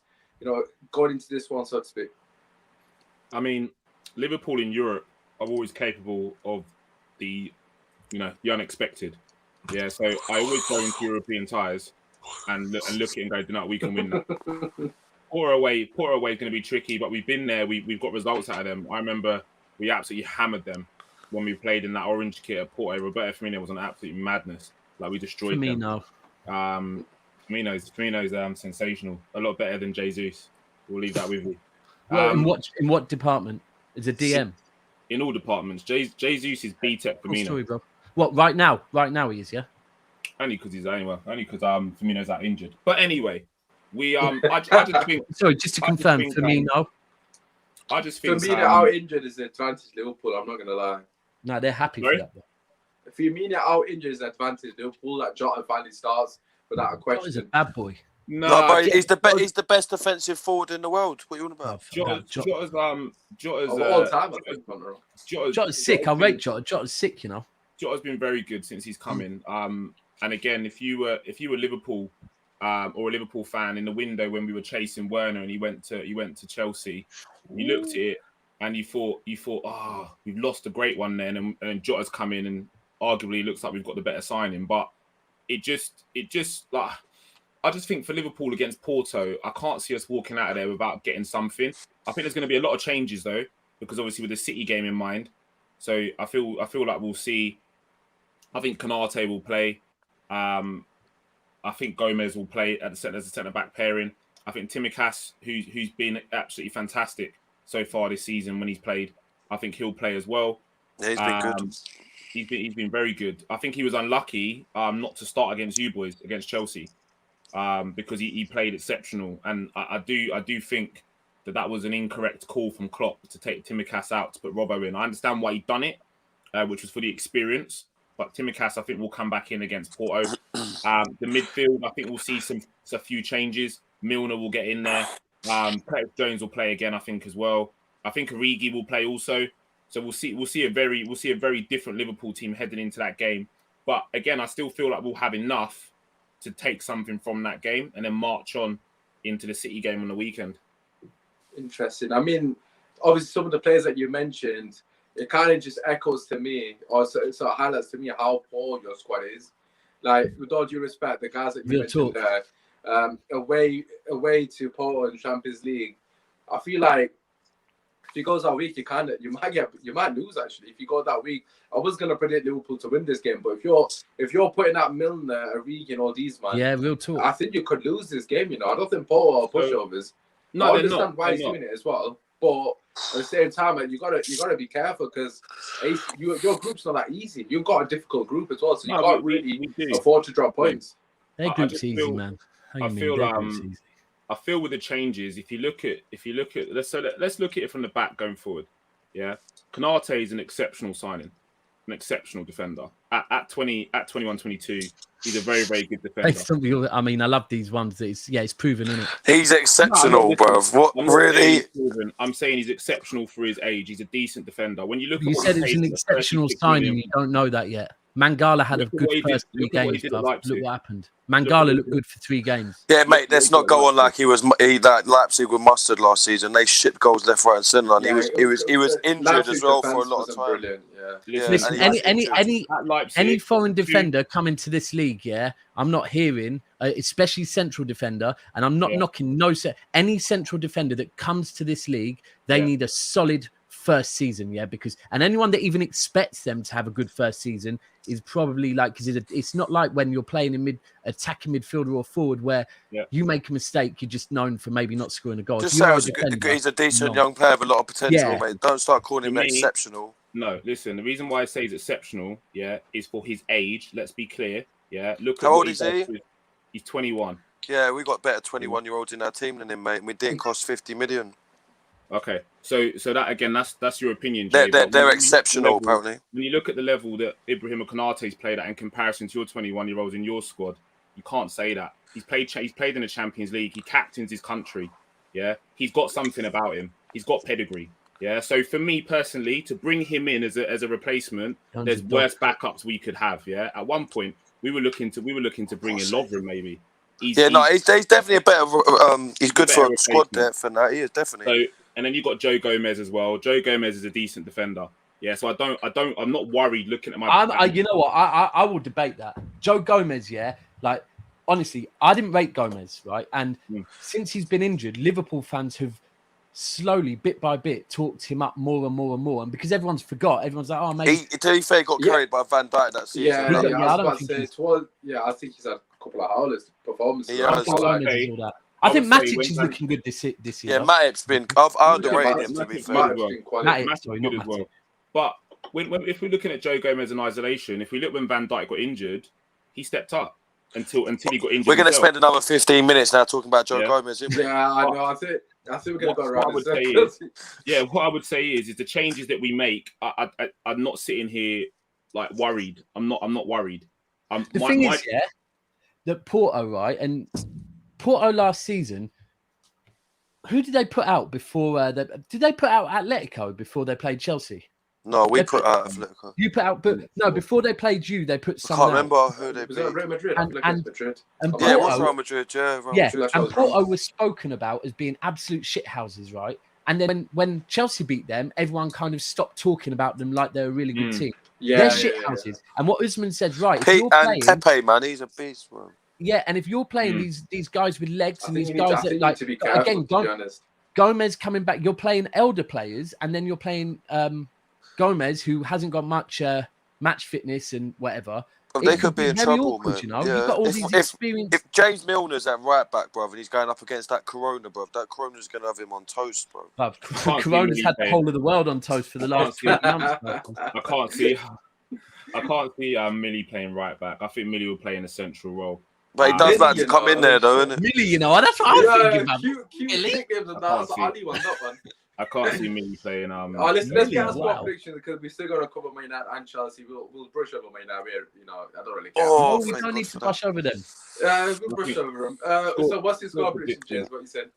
going into this one, so to speak? I mean, Liverpool in Europe are always capable of the unexpected. Yeah, so I always go into European ties and look at it and go, no, we can win that. Porto away is going to be tricky, but we've been there. We've got results out of them. I remember we absolutely hammered them when we played in that orange kit at Porto. Roberto Firmino was an absolute madness. Like, we destroyed them. Firmino's sensational. A lot better than Jesus. We'll leave that with you. In what department? Is a DM? In all departments. Jesus is BTEC Firmino. Story, bro. What, right now? Right now he is, yeah? Only because Firmino's out injured. But anyway, I just think... Sorry, just to confirm, Firmino. I just think... Firmino out injured is an advantage Liverpool, I'm not going to lie. No, they're happy for that. Firmino out injured is an advantage Liverpool. That Jota finally starts without a question. Jota's a bad boy. No, but he's the best defensive forward in the world. What are you on about? Jota's all time, I think. Jota's sick. I rate Jota. Jota's sick, Jota's been very good since he's come in. And again, if you were Liverpool or a Liverpool fan in the window when we were chasing Werner and he went to Chelsea, you looked at it and you thought, we've lost a great one then, and Jota's come in and arguably looks like we've got the better signing. But it just like, I just think for Liverpool against Porto, I can't see us walking out of there without getting something. I think there's going to be a lot of changes though, because obviously with the City game in mind. So I feel like we'll see. I think Konate will play. I think Gomez will play as a centre back pairing. I think Tsimikas, who's been absolutely fantastic so far this season when he's played, I think he'll play as well. Yeah, he's been good. He's been very good. I think he was unlucky not to start against you boys, against Chelsea, because he played exceptional. And I do think that was an incorrect call from Klopp to take Tsimikas out to put Robbo in. I understand why he done it, which was for the experience. But Tsimikas, I think, will come back in against Porto. The midfield, I think we'll see a few changes. Milner will get in there. Curtis Jones will play again, I think, as well. I think Origi will play also. So we'll see a very different Liverpool team heading into that game. But again, I still feel like we'll have enough to take something from that game and then march on into the City game on the weekend. Interesting. I mean, obviously, some of the players that you mentioned, it kind of just echoes to me, or sort of highlights to me how poor your squad is. Like, with all due respect, the guys that you mentioned there, away to Porto in Champions League, I feel like if he goes that week, you might lose actually. If you go that week, I was gonna predict Liverpool to win this game, but if you're putting out Milner, Origi, and all these man, yeah, real talk. I think you could lose this game. I don't think Porto are pushovers. No, I understand why he's doing it as well, but at the same time, you gotta be careful because your group's not that easy. You've got a difficult group as well, so you can't really afford to drop points. Their group's easy, man. I feel with the changes, if you look at let's look at it from the back going forward. Yeah, Konate is an exceptional signing, an exceptional defender. At 21, 22, he's a very, very good defender. I mean, I love these ones. It's proven, isn't it? He's exceptional, bruv. What really? I'm saying he's exceptional for his age. He's a decent defender. When you look, you said it's an exceptional signing. You don't know that yet. Mangala had a good first 3 games. Look what happened. Mangala looked good for 3 games. Yeah, mate. Let's not go on like that Leipzig with mustard last season. They shipped goals left, right, and centre. And he was injured as well for a lot of time. Brilliant, Listen, any foreign defender coming to this league, I'm not hearing, especially central defender, and I'm not knocking any central defender that comes to this league. They need a solid first season, because anyone that even expects them to have a good first season is probably like, because it's not like when you're playing in attacking midfielder or forward where you make a mistake, you're just known for maybe not scoring a goal. Just he's a decent young player with a lot of potential, mate. Don't start calling him exceptional. No, listen, the reason why I say he's exceptional, is for his age. Let's be clear. Look, how old is he? He's 21. Yeah, we got better 21-year-olds in our team than him, mate. And we didn't cost 50 million. Okay, so that again, that's your opinion, Jay. They're exceptional, apparently. When you look at the level that Ibrahim Konate's played at in comparison to your 21-year-olds in your squad, you can't say that. He's played in the Champions League. He captains his country. Yeah, he's got something about him. He's got pedigree. Yeah, so for me personally, to bring him in as a replacement, there's worse backups we could have. Yeah, at one point we were looking to bring in Lovren maybe. He's definitely a better. He's good for squad depth and that. He is definitely. So, and then you got Joe Gomez as well. Joe Gomez is a decent defender. Yeah, so I'm not worried looking at my. You know what? I will debate that. Joe Gomez, like honestly, I didn't rate Gomez, right? And since he's been injured, Liverpool fans have slowly, bit by bit, talked him up more and more and more. And because everyone's like, oh, maybe. To be fair, he got carried by Van Dijk that season. I think he's had a couple of howlers performances. I think Matic is looking good this year. Yeah, Matic's been. I've underrated him, to be fair. Matic's good as well. But if we're looking at Joe Gomez in isolation, if we look when Van Dijk got injured, he stepped up until he got injured. We're going to spend another 15 minutes now talking about Joe Gomez. Yeah, I know. I think we're going to go around. What I would say is the changes that we make. I'm not sitting here like worried. I'm not worried. The thing is, that Porto, right, and Porto last season, who did they put out before? Did they put out Atletico before they played Chelsea? No, we put out Atletico. You put out, but no, before they played you, they put some. I can't remember who they played. Was it Real Madrid? And Porto, it was Real Madrid. And Porto was spoken about as being absolute shithouses, right? And then when Chelsea beat them, everyone kind of stopped talking about them like they're a really good team. They're shithouses. And what Usman says, right? And Pepe, man, he's a beast, man. Yeah, and if you're playing these guys with legs and these guys that like, to be careful, again, to be honest. Gomez coming back, you're playing elder players, and then you're playing Gomez, who hasn't got much match fitness and whatever. But they could be in trouble, awkward, man. You know, yeah. you've got all these experience. If James Milner's at right back, bro, and he's going up against that Corona, bro, that Corona's going to have him on toast, bro. Corona's had the whole of the world on toast for the last 3 months. I can't see Millie playing right back. I think Millie will play in a central role. But he does like to come in there, though, isn't it? Millie, you know, that's what I'm thinking about. Cute nicknames and that's Ali one, that one. I can't see Millie playing. Let's get our squad predictions because we still got to cover Man United and Chelsea. We'll brush over Man United. You know, I don't really care. Oh, we don't need to brush over them. We'll brush over them. So what's your squad prediction, James? What you said?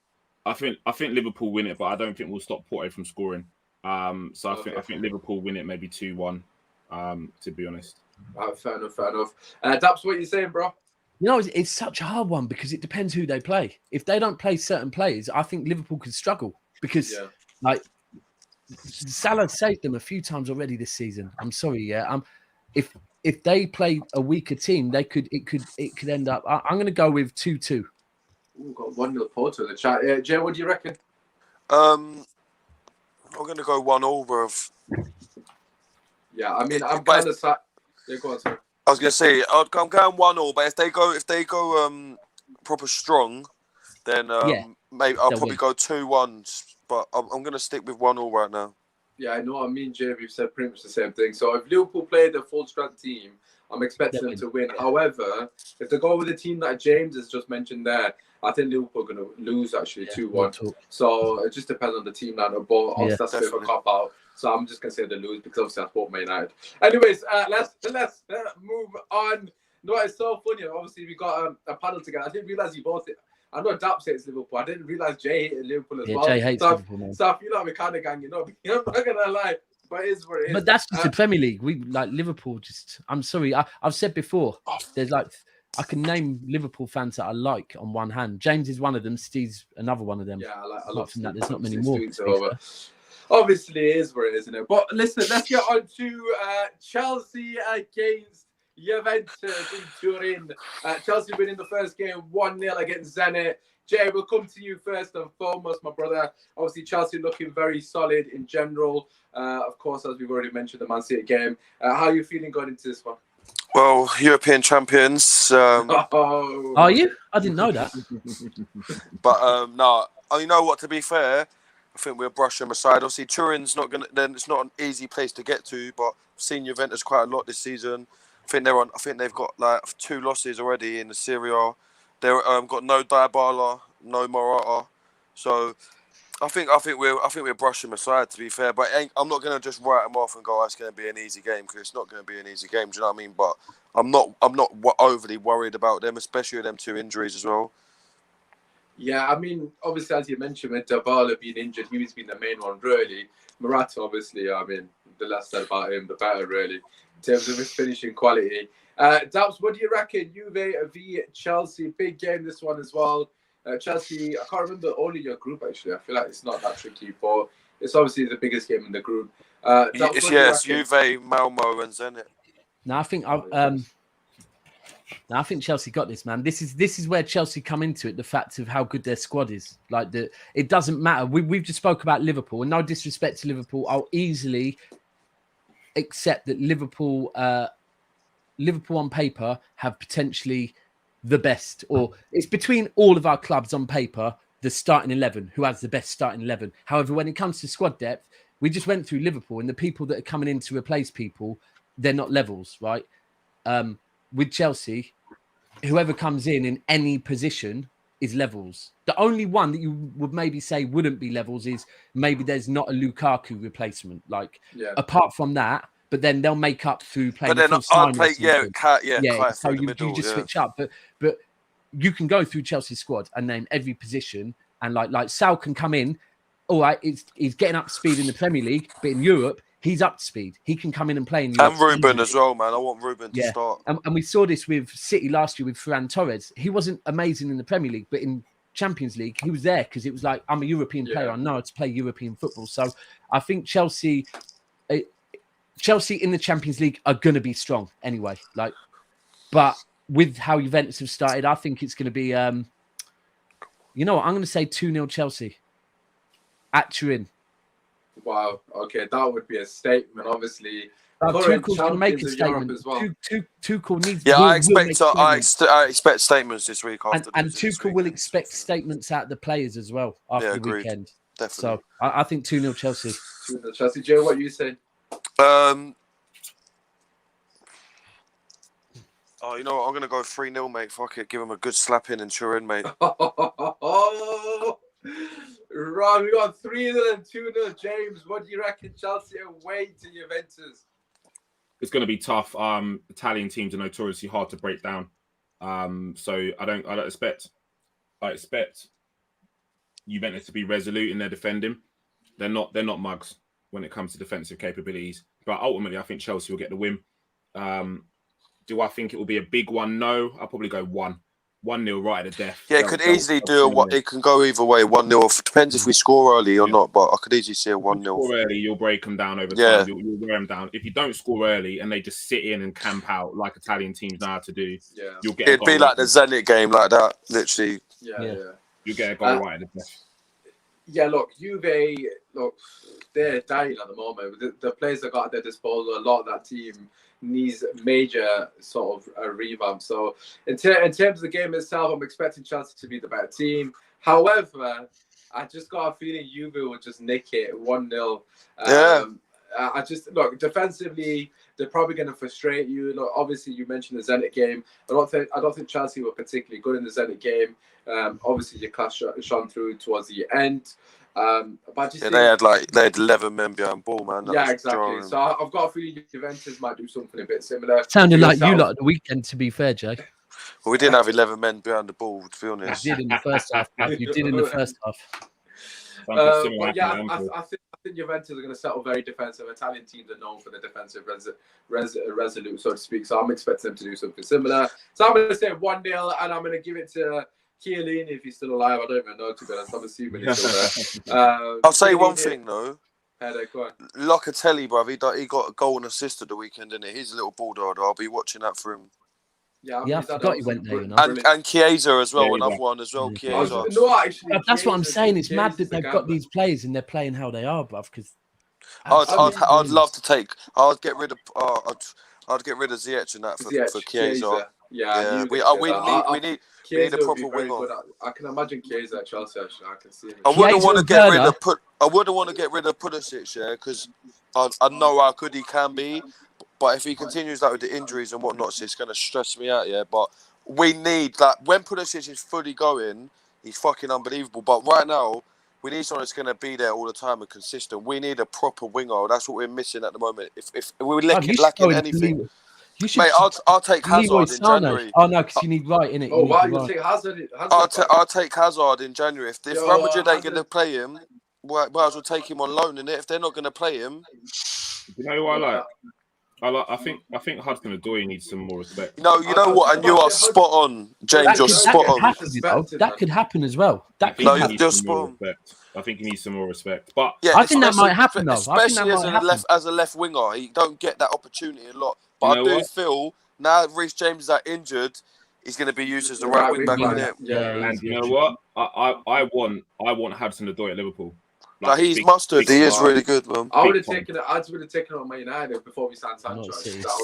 I think Liverpool win it, but I don't think we'll stop Porto from scoring. So I think Liverpool win it maybe 2-1. To be honest. Fair enough. Daps, what you saying, bro? You know, it's such a hard one because it depends who they play. If they don't play certain players, I think Liverpool could struggle because, like, Salah saved them a few times already this season. I'm sorry, yeah. If they play a weaker team, it could end up. I'm going to go with 2-2. We've got 1-0 Porto in the chat. Jay, what do you reckon? I'm going to go 1-1, bro. Yeah, I mean, I'm kind of sad. Yeah, go on, sir. I was gonna say I'm going 1-1, but if they go proper strong, then maybe I'll probably go 2-1. But I'm gonna stick with 1-1 right now. Yeah, I know. Me and Jay, we've said pretty much the same thing. So if Liverpool play the full strength team, I'm expecting them to win. However, if they go with the team that James has just mentioned there, I think Liverpool are going to lose actually 2-1. So it just depends on the team lineup. But obviously that's a bit of a cop out. So I'm just going to say they lose because obviously I support Man United. Anyways, let's move on. No, it's so funny. Obviously we got a panel together. I didn't realize you both. I know Daps hates Liverpool. I didn't realize Jay hated Liverpool as well. Jay hates Liverpool, man. So I feel like we're kind of ganging up. I'm not gonna lie, but it is what it is. But that's just the Premier League. We like Liverpool. I'm sorry. I've said before. There's like I can name Liverpool fans that I like on one hand. James is one of them. Steve's another one of them. Yeah, I love that. There's not many more. Obviously, it is what it is, isn't it? But listen, let's get on to Chelsea against Juventus in Turin. Chelsea winning the first game 1-0 against Zenit. Jay, we'll come to you first and foremost, my brother. Obviously, Chelsea looking very solid in general. Of course, as we've already mentioned, the Man City game. How are you feeling going into this one? Well, European champions. Are you? I didn't know that. But no, you know what? To be fair, I think we'll brush them aside. Obviously, Turin's not gonna. Then it's not an easy place to get to. But I've seen Juventus quite a lot this season. I think they've got like 2 losses already in the Serie A. They've got no Dybala, no Morata. So I think we'll brush them aside. To be fair, but I'm not gonna just write them off and go, it's gonna be an easy game because it's not gonna be an easy game. Do you know what I mean? But I'm not overly worried about them, especially with them 2 injuries as well. Yeah, I mean, obviously, as you mentioned, with Dybala being injured, he's been the main one, really. Morata, obviously, I mean, the less said about him, the better, really, in terms of his finishing quality. Daps, what do you reckon? Uva V Chelsea, big game this one as well. Chelsea, I can't remember all in your group, actually. I feel like it's not that tricky, but it's obviously the biggest game in the group. Daps, yes, Juve, Malmo, and Zenit. No, I think Chelsea got this, man. This is where Chelsea come into it. The fact of how good their squad is, it doesn't matter. We've just spoke about Liverpool, and no disrespect to Liverpool, I'll easily accept that Liverpool on paper have potentially the best, or it's between all of our clubs on paper, the starting 11, who has the best starting 11. However, when it comes to squad depth, we just went through Liverpool, and the people that are coming in to replace people, they're not levels, right? With Chelsea, whoever comes in any position is levels. The only one that you would maybe say wouldn't be levels is maybe there's not a Lukaku replacement. Apart from that, but then they'll make up through playing. But then I'll play, so you just switch up. But you can go through Chelsea's squad and name every position, and like Sal can come in. All right, he's getting up to speed in the Premier League, but in Europe, he's up to speed. He can come in and play in Europe. And Ruben as well, man. I want Ruben to start. And we saw this with City last year with Ferran Torres. He wasn't amazing in the Premier League, but in Champions League, he was there because it was like, I'm a European player. I know how to play European football. So I think Chelsea in the Champions League are going to be strong anyway. But with how Juventus have started, I think it's going to be, you know what? I'm going to say 2-0 Chelsea at Turin. Wow. Okay, that would be a statement. Obviously, Tuchel's going to make a statement as well. Tuchel needs. Yeah, I expect statements this week after. And Tuchel will expect statements out of the players as well after the weekend. Definitely. So I think 2-0 Chelsea. 2-0 Chelsea. Joe, what you say? Oh, you know what? I'm going to go 3-0, mate. Fuck it. Give him a good slapping and Turin, mate. Wrong. We got 3-0 and 2-0. James, what do you reckon? Chelsea away to Juventus. It's going to be tough. Italian teams are notoriously hard to break down. So I expect Juventus to be resolute in their defending. They're not mugs when it comes to defensive capabilities. But ultimately, I think Chelsea will get the win. Do I think it will be a big one? No. I'll probably go 1-0 right at the death. Yeah, it could easily it can go either way. 1-0. It depends if we score early or not, but I could easily see a 1-0. Score early, you'll break them down over time. You'll wear them down. If you don't score early and they just sit in and camp out like Italian teams know how to do, you'll get. It'd be like the Zenit game, like that, literally. Yeah. You get a goal right at the death. Yeah, look, Juve, they're dying at the moment. The players that got at their disposal, a lot of that team needs major sort of a revamp. So in terms of the game itself, I'm expecting Chelsea to be the better team. However, I just got a feeling Juve will just nick it 1-0. I just look defensively, they're probably going to frustrate you. Look, obviously, you mentioned the Zenit game. I don't think Chelsea were particularly good in the Zenit game. Obviously, your class shone through towards the end. But they had 11 men behind ball, man. Yeah, exactly. Jarring. So I've got a feeling Juventus might do something a bit similar. Sounded like you lot at the weekend, to be fair, Jay. Well, we didn't have 11 men behind the ball, to be honest. You did in the first half. You did in the first half. But yeah, I think Juventus are going to settle very defensive. Italian teams are known for the defensive resolute, so to speak. So I'm expecting them to do something similar. So I'm going to say 1-0, and I'm going to give it to Chiellini if he's still alive. I don't even know, to be honest. I'm assuming he's still there. I'll say one thing, though. Go on. Locatelli, bruv, he got a goal and assist at the weekend, didn't he? He's a little bulldog. I'll be watching that for him. Yeah, I forgot he went there. You know? And Chiesa as well, another one as well. Chiesa. That's what I'm saying. It's mad that they've got these players and they're playing how they are, bruv. Because I'd love to take. I'd get rid of Ziyech and that for Chiesa. Yeah. We need a proper winger. I can imagine Chiesa at Chelsea. Actually, I can see him. I wouldn't want to get rid of Pulisic, because I know how good he can be. But if he continues with the injuries and whatnot, it's going to stress me out, But we need, when Pulisic is fully going, he's fucking unbelievable. But right now, we need someone that's going to be there all the time and consistent. We need a proper winger. That's what we're missing at the moment. If we're lacking anything... Mate, I'll take Hazard in January. Oh, no, because you need right in it. Oh, why you take Hazard? I'll take Hazard in January. If Real Madrid ain't going to play him, might as well take him on loan, innit? If they're not going to play him... You know what I like? I think Hudson-Odoi needs some more respect. No, you know what? And you are spot on, James. You're spot on. That could happen as well. You're spot on. I think he needs some more respect. But I think that might happen, though. Especially as a left winger, he don't get that opportunity a lot. But I do feel now Reece James is injured, he's going to be used as the right wing back in it. Yeah, and you know what? I want Hudson-Odoi at Liverpool. He's mustard. He is really good, man. I would have taken it on Man United before we signed Sancho.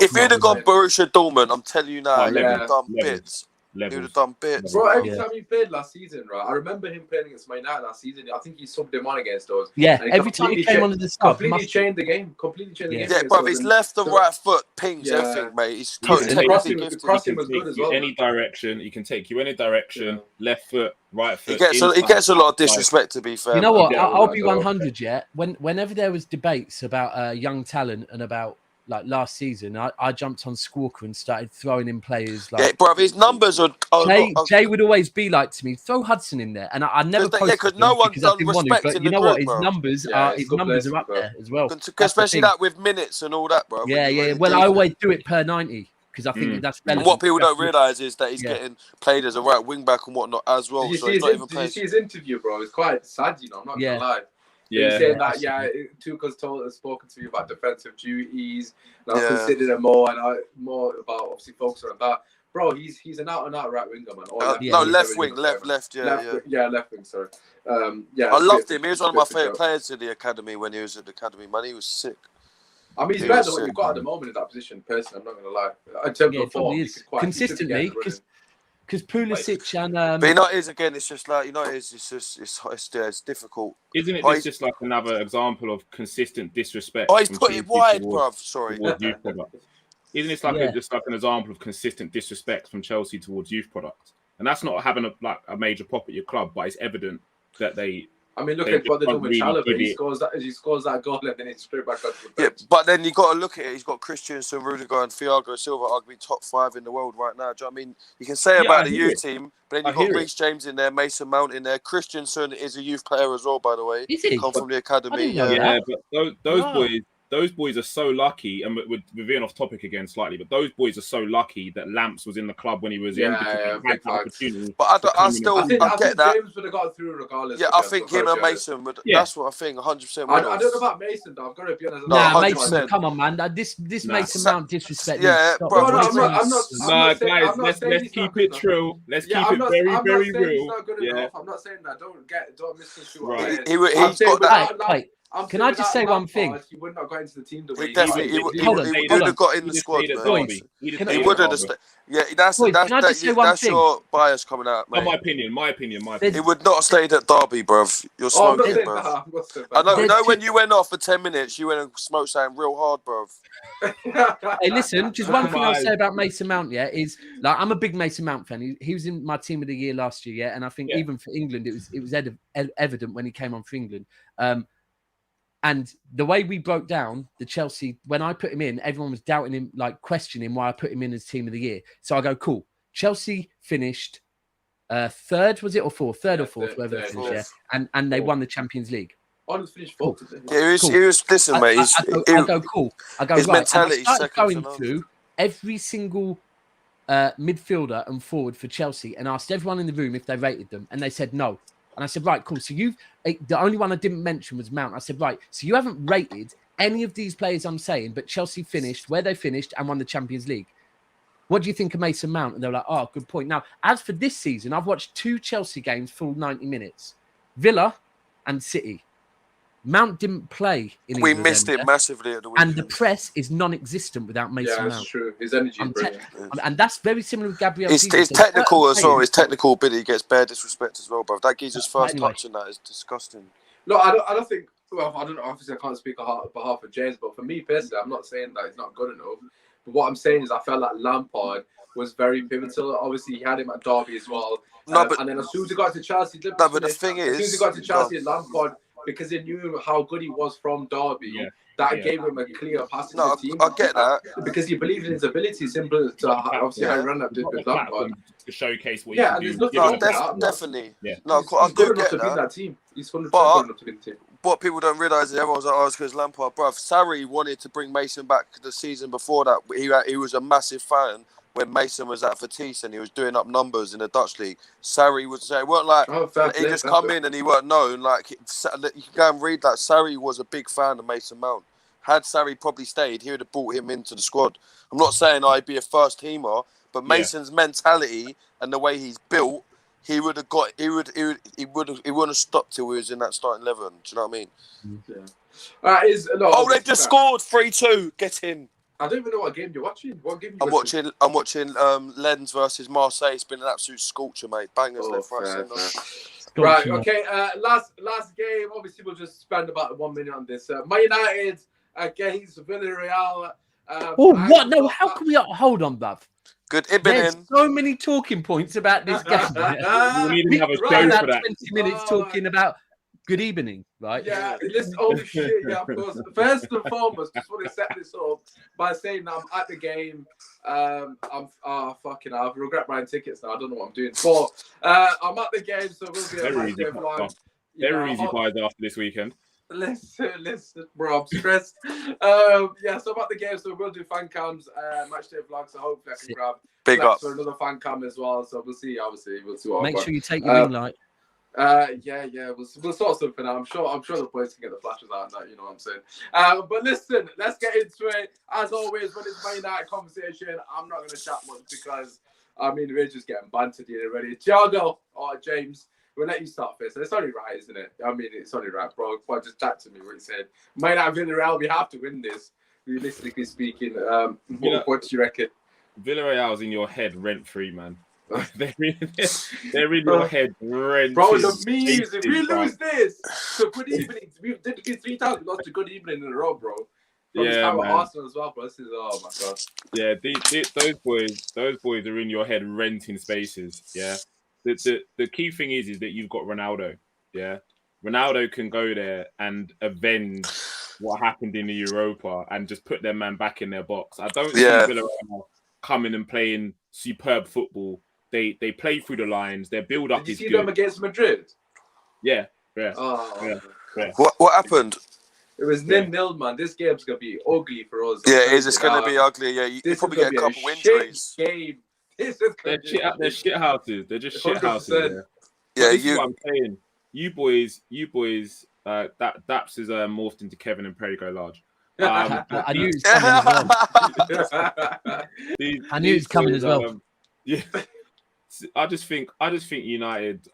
If you'd have gone Borussia Dortmund, I'm telling you now, you'd have done bits. He would have done bits. Bro, every time he played last season, right? I remember him playing against Man United last season. I think he subbed him on against us. Yeah, every time he came on the sub. Completely changed the game. Yeah, bro, his left and right foot pings everything, mate. He's totally crossing was good as well. Any direction, he can take you any direction. Left foot, right foot. He gets a lot of disrespect, to be fair. You know what? I'll be 100. Yeah, whenever there was debates about young talent and about last season, I jumped on Squawker and started throwing in players bro, his numbers are... Jay would always be like to me, throw Hudson in there, and I never posted because no one's done respect but you know what, his numbers are up there as well, especially that with minutes and all that, bro. Yeah. Well, I always do it per 90 because I think that's relevant. And what people don't realise is that he's getting played as a right wing back and whatnot as well. Did you see his interview, bro? It's quite sad, you know. I'm not gonna lie. He's saying that, Tuchel's spoken to me about defensive duties, and I've considered him more about obviously focusing on that. Bro, he's an out-and-out right winger, man. Left wing, left, left wing, sorry. I loved him. He was one of my favourite players in the academy when he was at the academy, man. He was sick. I mean, he's better than what you've got at the moment in that position. Personally, I'm not going to lie. In terms of form, consistently, because Pulisic and but you know it is again. It's just like it's difficult. Isn't it this just like another example of consistent disrespect? Oh, he's put it wide, bruv. Sorry. Isn't it like just like an example of consistent disrespect from Chelsea towards youth products? And that's not having a major pop at your club, but it's evident that they. I mean, look at what they're doing with Chalobah. He scores that goal and then it's straight back on the bench. Yeah, but then you got to look at it. He's got Christian, Rudiger, and Thiago Silva, arguably top 5 in the world right now. Do you know what I mean? You can say about the youth team, but then you've got Reece James in there, Mason Mount in there. Christensen is a youth player as well, by the way. Is he? Come from the academy. Yeah, but those boys are so lucky, and we're veering off topic again slightly, but those boys are so lucky that Lamps was in the club when he was in. But I get that. James would have got through regardless. Yeah, I think him and Mason would. Yeah. That's what I think. 100%. I don't know about Mason though. I've got to be honest. Nah, Mason, come on, man. This Mason Mount disrespect. Yeah, bro. I'm not guys. Let's keep it true. Let's keep it very, very real. I'm not saying that. Don't misconstrue. Right. He's got that. Can I just say one thing? He would not have got into the team the way he would have got in the squad. He would have. Yeah, that's your bias coming out, mate. My opinion. He would not have stayed at Derby, bruv. You're smoking, bruv. I know when you went off for 10 minutes, you went and smoked something real hard, bruv. Hey, listen, just one thing I'll say about Mason Mount, is like I'm a big Mason Mount fan. He was in my team of the year last year, and I think even for England, it was evident when he came on for England. And the way we broke down the Chelsea, when I put him in, everyone was doubting him, like questioning why I put him in as team of the year. So I go, cool. Chelsea finished third, was it, or fourth? Third or fourth, whatever they finished, and they won the Champions League. I was finished fourth. Yeah, he was. Listen, mate. I go, cool. I go, his right. mentality. I started going through every single midfielder and forward for Chelsea and asked everyone in the room if they rated them, and they said no. And I said, right, cool. So the only one I didn't mention was Mount. I said, right, so you haven't rated any of these players I'm saying, but Chelsea finished where they finished and won the Champions League. What do you think of Mason Mount? And they were like, oh, good point. Now, as for this season, I've watched 2 Chelsea games, full 90 minutes. Villa and City. Mount didn't play in We missed it massively at the weekend. And the press is non-existent without Mason Mount. Yeah, that's true. His energy is brilliant. And that's very similar with Gabriel. It's technical as well. His technical ability gets bare disrespect as well, bro. That geezer's first touch in that is disgusting. No, I don't think. Well, I don't know. Obviously, I can't speak on behalf of James, but for me personally, I'm not saying that he's not good enough. But what I'm saying is, I felt like Lampard was very pivotal. Obviously, he had him at Derby as well. And then as soon as he got to Chelsea, but the thing is, as soon as he got to Chelsea, Lampard, because he knew how good he was from Derby, gave him a clear pass to the team. I get that. Because he believed in his ability, simple to obviously how he ran up with Lampard. To showcase what he can do. Definitely. Yeah. No, he's good enough to be in that team. He's 100% good enough to be in the team. What people don't realise is everyone's like, oh, it's because Lampard, bruv. Sarri wanted to bring Mason back the season before that. He was a massive fan when Mason was at Vitesse and he was doing up numbers in the Dutch league. Sarri would say, it weren't like he just come in and he weren't known. Like, you can go and read that. Sarri was a big fan of Mason Mount. Had Sarri probably stayed, he would have brought him into the squad. I'm not saying I'd be a first teamer, but Mason's mentality and the way he's built, he would have got. He wouldn't have stopped till he was in that starting 11. Do you know what I mean? Yeah. They've just scored 3-2. Get in. I don't even know what game you're watching. What game? I'm watching Lens versus Marseille. It's been an absolute sculpture, mate. Bangers left, right, centre. Right. Okay. Last game. Obviously, we'll just spend about 1 minute on this. Man United against Villarreal. What? No. How can we hold on, bruv? Good There's so many talking points about this game. We need to have a show for that. 20 minutes talking about good evening, right? Yeah, listen, shit, yeah, of course. First and foremost, just want to set this up by saying that I'm at the game. I regret buying tickets now. I don't know what I'm doing. But I'm at the game, so we'll be very easy buys after this weekend. Listen, bro, I'm stressed. So I'm at the game, so we'll do fan cams, match day vlog. So hopefully I can grab big up for another fan cam as well. So we'll see. Obviously, we'll see what. Make sure you take your ring light. We'll sort something out. I'm sure the boys can get the flashes out. You know what I'm saying. But listen, let's get into it. As always, when it's Man United conversation, I'm not going to chat much because we're just getting bantered here already. Thiago or James. We'll let you start first. It's only right, isn't it? It's only right, bro. Just chat to me what you said. Man United Villarreal, we have to win this. realistically speaking, what do you reckon? Villarreal's in your head rent-free, man. they're in your head rent. Bro, the memes, if we lose this, so good evening. We did it 3 times, we lost a good evening in a row, bro. From his time at Arsenal as well, bro. This is, oh my god. Yeah, those boys are in your head renting spaces. Yeah. The key thing is that you've got Ronaldo. Yeah. Ronaldo can go there and avenge what happened in the Europa and just put their man back in their box. I don't see Villarreal coming and playing superb football. They play through the lines. Their build up is good. Did you see them against Madrid? Yeah. Oh. Yeah. What happened? It was 0-0, man. This game's gonna be ugly for us. Yeah, it is. It's gonna be ugly. Yeah, you probably get a couple injuries. Game. They're shit houses. They're just shit houses. Yeah, this is what I'm saying. You boys. That Daps is morphed into Kevin and Prego Large. I knew it was coming as well. I knew it was coming as well. Yeah, I just think United.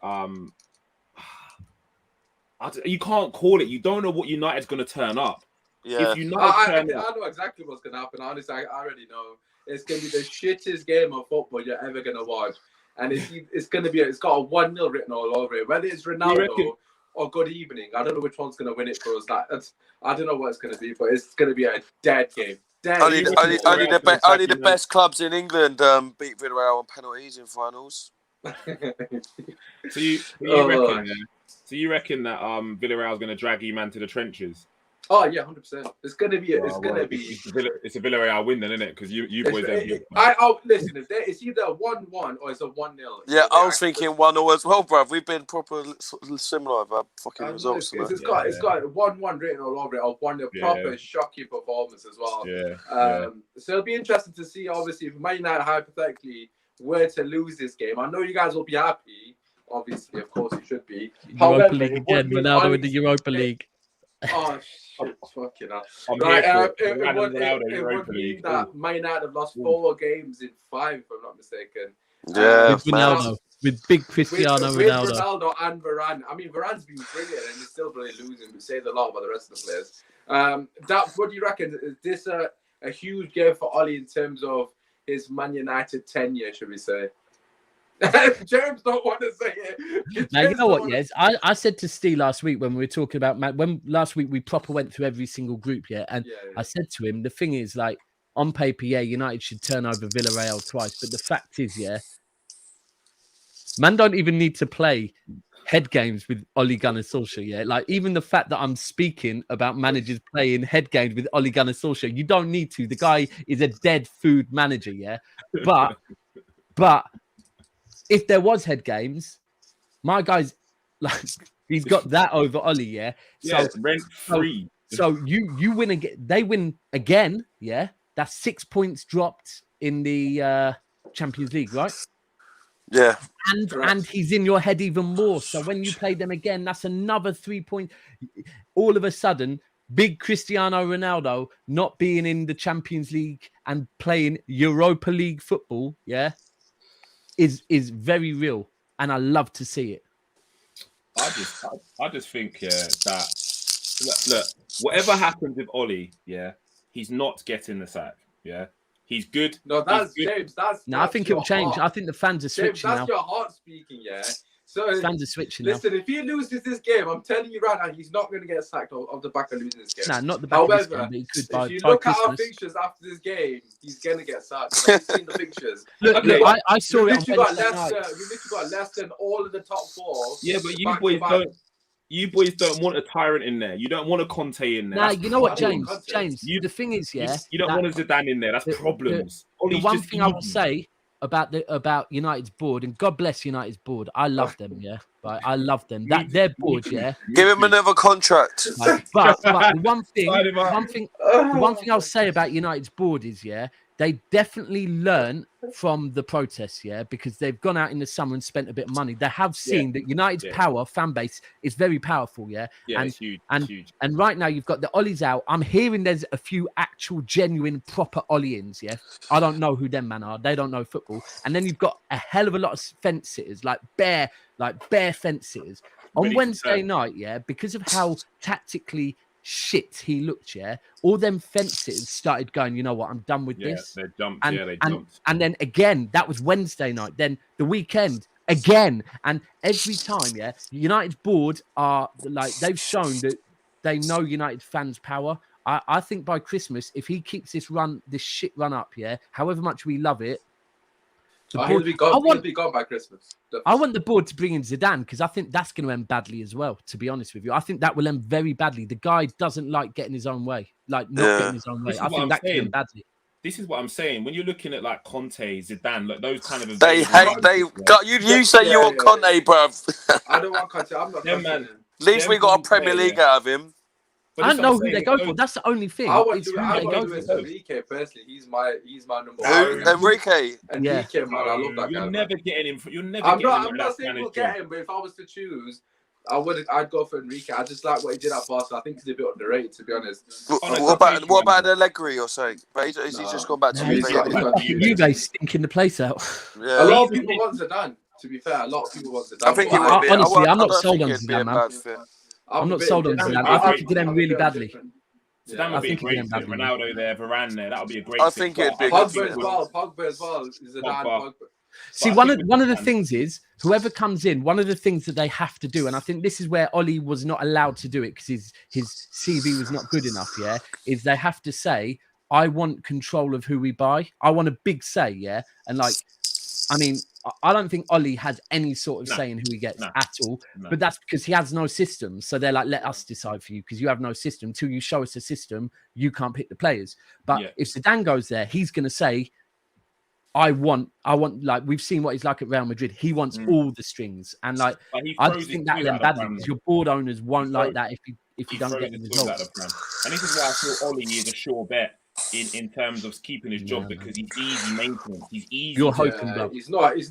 You can't call it. You don't know what United's going to turn up. Yeah, I know exactly what's going to happen. Honestly, I already know. It's going to be the shittest game of football you're ever going to watch, and it's going to be. It's got a 1-0 written all over it. Whether it's Ronaldo or good evening, I don't know which one's going to win it for us. I don't know what it's going to be, but it's going to be a dead game. Only the best clubs in England beat Villarreal on penalties in finals. So you reckon that Villarreal's going to drag you man to the trenches? Oh yeah, 100%. It's gonna be. It's a Villarreal win then, isn't it? Because you boys. Listen. It's either a 1-1 or it's a 1-0. Yeah, I was thinking 1-0 as well, bruv. We've been proper similar with our fucking results. It's got 1-1 written all over it, or 1-0 proper shocking performance as well. So it'll be interesting to see. Obviously, if Man United hypothetically were to lose this game, I know you guys will be happy. Obviously, of course, you should be. Europa League again. Ronaldo in the Europa League. Oh shit! Fucking hell! It would mean that Man United have lost 4 games in 5, if I'm not mistaken. Yeah, with Ronaldo, with big Cristiano Ronaldo. With Ronaldo and Varane. I mean, Varane's been brilliant, and he's still really losing. It says a lot about the rest of the players. Daps, what do you reckon? Is this a huge game for Ollie in terms of his Man United tenure? Should we say? James don't want to say it. Now, you know what, yes? I said to Steve last week when we were talking about when last week we proper went through every single group, and I said to him, the thing is, like, on paper, United should turn over Villarreal twice, but the fact is, man don't even need to play head games with Ole Gunnar Solskjaer, Like, even the fact that I'm speaking about managers playing head games with Ole Gunnar Solskjaer, you don't need to. The guy is a dead food manager, But if there was head games, my guy's like he's got that over Ollie, So rent free. So you win again. They win again, That's 6 points dropped in the Champions League, right? Yeah. And he's in your head even more. So when you play them again, that's another 3 points. All of a sudden, big Cristiano Ronaldo not being in the Champions League and playing Europa League football, is very real, and I love to see it. I just think that look, whatever happens with Ollie, he's not getting the sack. He's good. No, that's James. I think it'll change. I think the fans are switching now. That's your heart speaking, So fans are switching. Listen, if he loses this game, I'm telling you right now, he's not going to get sacked off the back of losing this game. Nah, not the back of this game, but he could if you look at our fixtures after this game, he's going to get sacked. You've seen the fixtures. Look, I saw it. We literally got less than all of the top 4. Yeah, but you boys don't want a tyrant in there. You don't want a Conte in there. Nah, you know what, James? The thing is, you don't want a Zidane in there. That's problems. The one thing I will say about United's board, and God bless United's board, I love them, Right? I love them. That their board, Give him another contract. But the one thing I'll say about United's board is, they definitely learn from the protests, because they've gone out in the summer and spent a bit of money. They have seen that United's fan base is very powerful, and it's huge. And right now you've got the Ollies out. I'm hearing there's a few actual, genuine, proper Ollie-ins, I don't know who them man are. They don't know football. And then you've got a hell of a lot of fence sitters, like bare fence sitters. On Wednesday night, because of how tactically shit he looked, all them fences started going, you know what, I'm done with this. They jumped, they jumped. And then again, that was Wednesday night. Then the weekend, again. And every time, United's board are like, they've shown that they know United fans' power. I think by Christmas, if he keeps this shit run up, however much we love it, he'll be gone by Christmas. Definitely. I want the board to bring in Zidane because I think that's going to end badly as well, to be honest with you. I think that will end very badly. The guy doesn't like getting his own way, getting his own way. I think that can end badly. This is what I'm saying. When you're looking at like Conte, Zidane, like those kind of you say you want Conte, bruv. I don't want Conte. I'm not. Man. At least we got a Premier League out of him. I don't know who they go for. That's the only thing. I want to Enrique personally. He's my number one. Enrique, man. I love that guy. You're never getting him. You're never. I'm not saying we'll get him, but if I was to choose, I'd go for Enrique. I just like what he did at Barca. I think he's a bit underrated, to be honest. What about Allegri or something? Is he just gone back to Juve stinking the place out? Yeah. A lot of people want Zidane. To be fair, a lot of people want Zidane. I think it would be. Honestly, I'm not sold on Zidane, man. I'm not sold on Zidane. I think he did them really badly. Zidane would be a great fit. Ronaldo there, Varane there. That would be a great fit. I think it'd be Pogba as well. Zidane, Pogba. See, one of the things is, whoever comes in, one of the things that they have to do, and I think this is where Oli was not allowed to do it because his CV was not good enough, is they have to say, I want control of who we buy. I want a big say, and I don't think Oli has any sort of say in who he gets at all, but that's because he has no system. So they're like, let us decide for you because you have no system. Till you show us a system, you can't pick the players. But if Zidane goes there, he's going to say, I want, like we've seen what he's like at Real Madrid. He wants all the strings. And like, I just think that then badly because your board owners won't like that if you don't get the results. And this is why I feel Oli is a sure bet. In terms of keeping his job because he's easy maintenance. He's easy. You're hoping that he's not a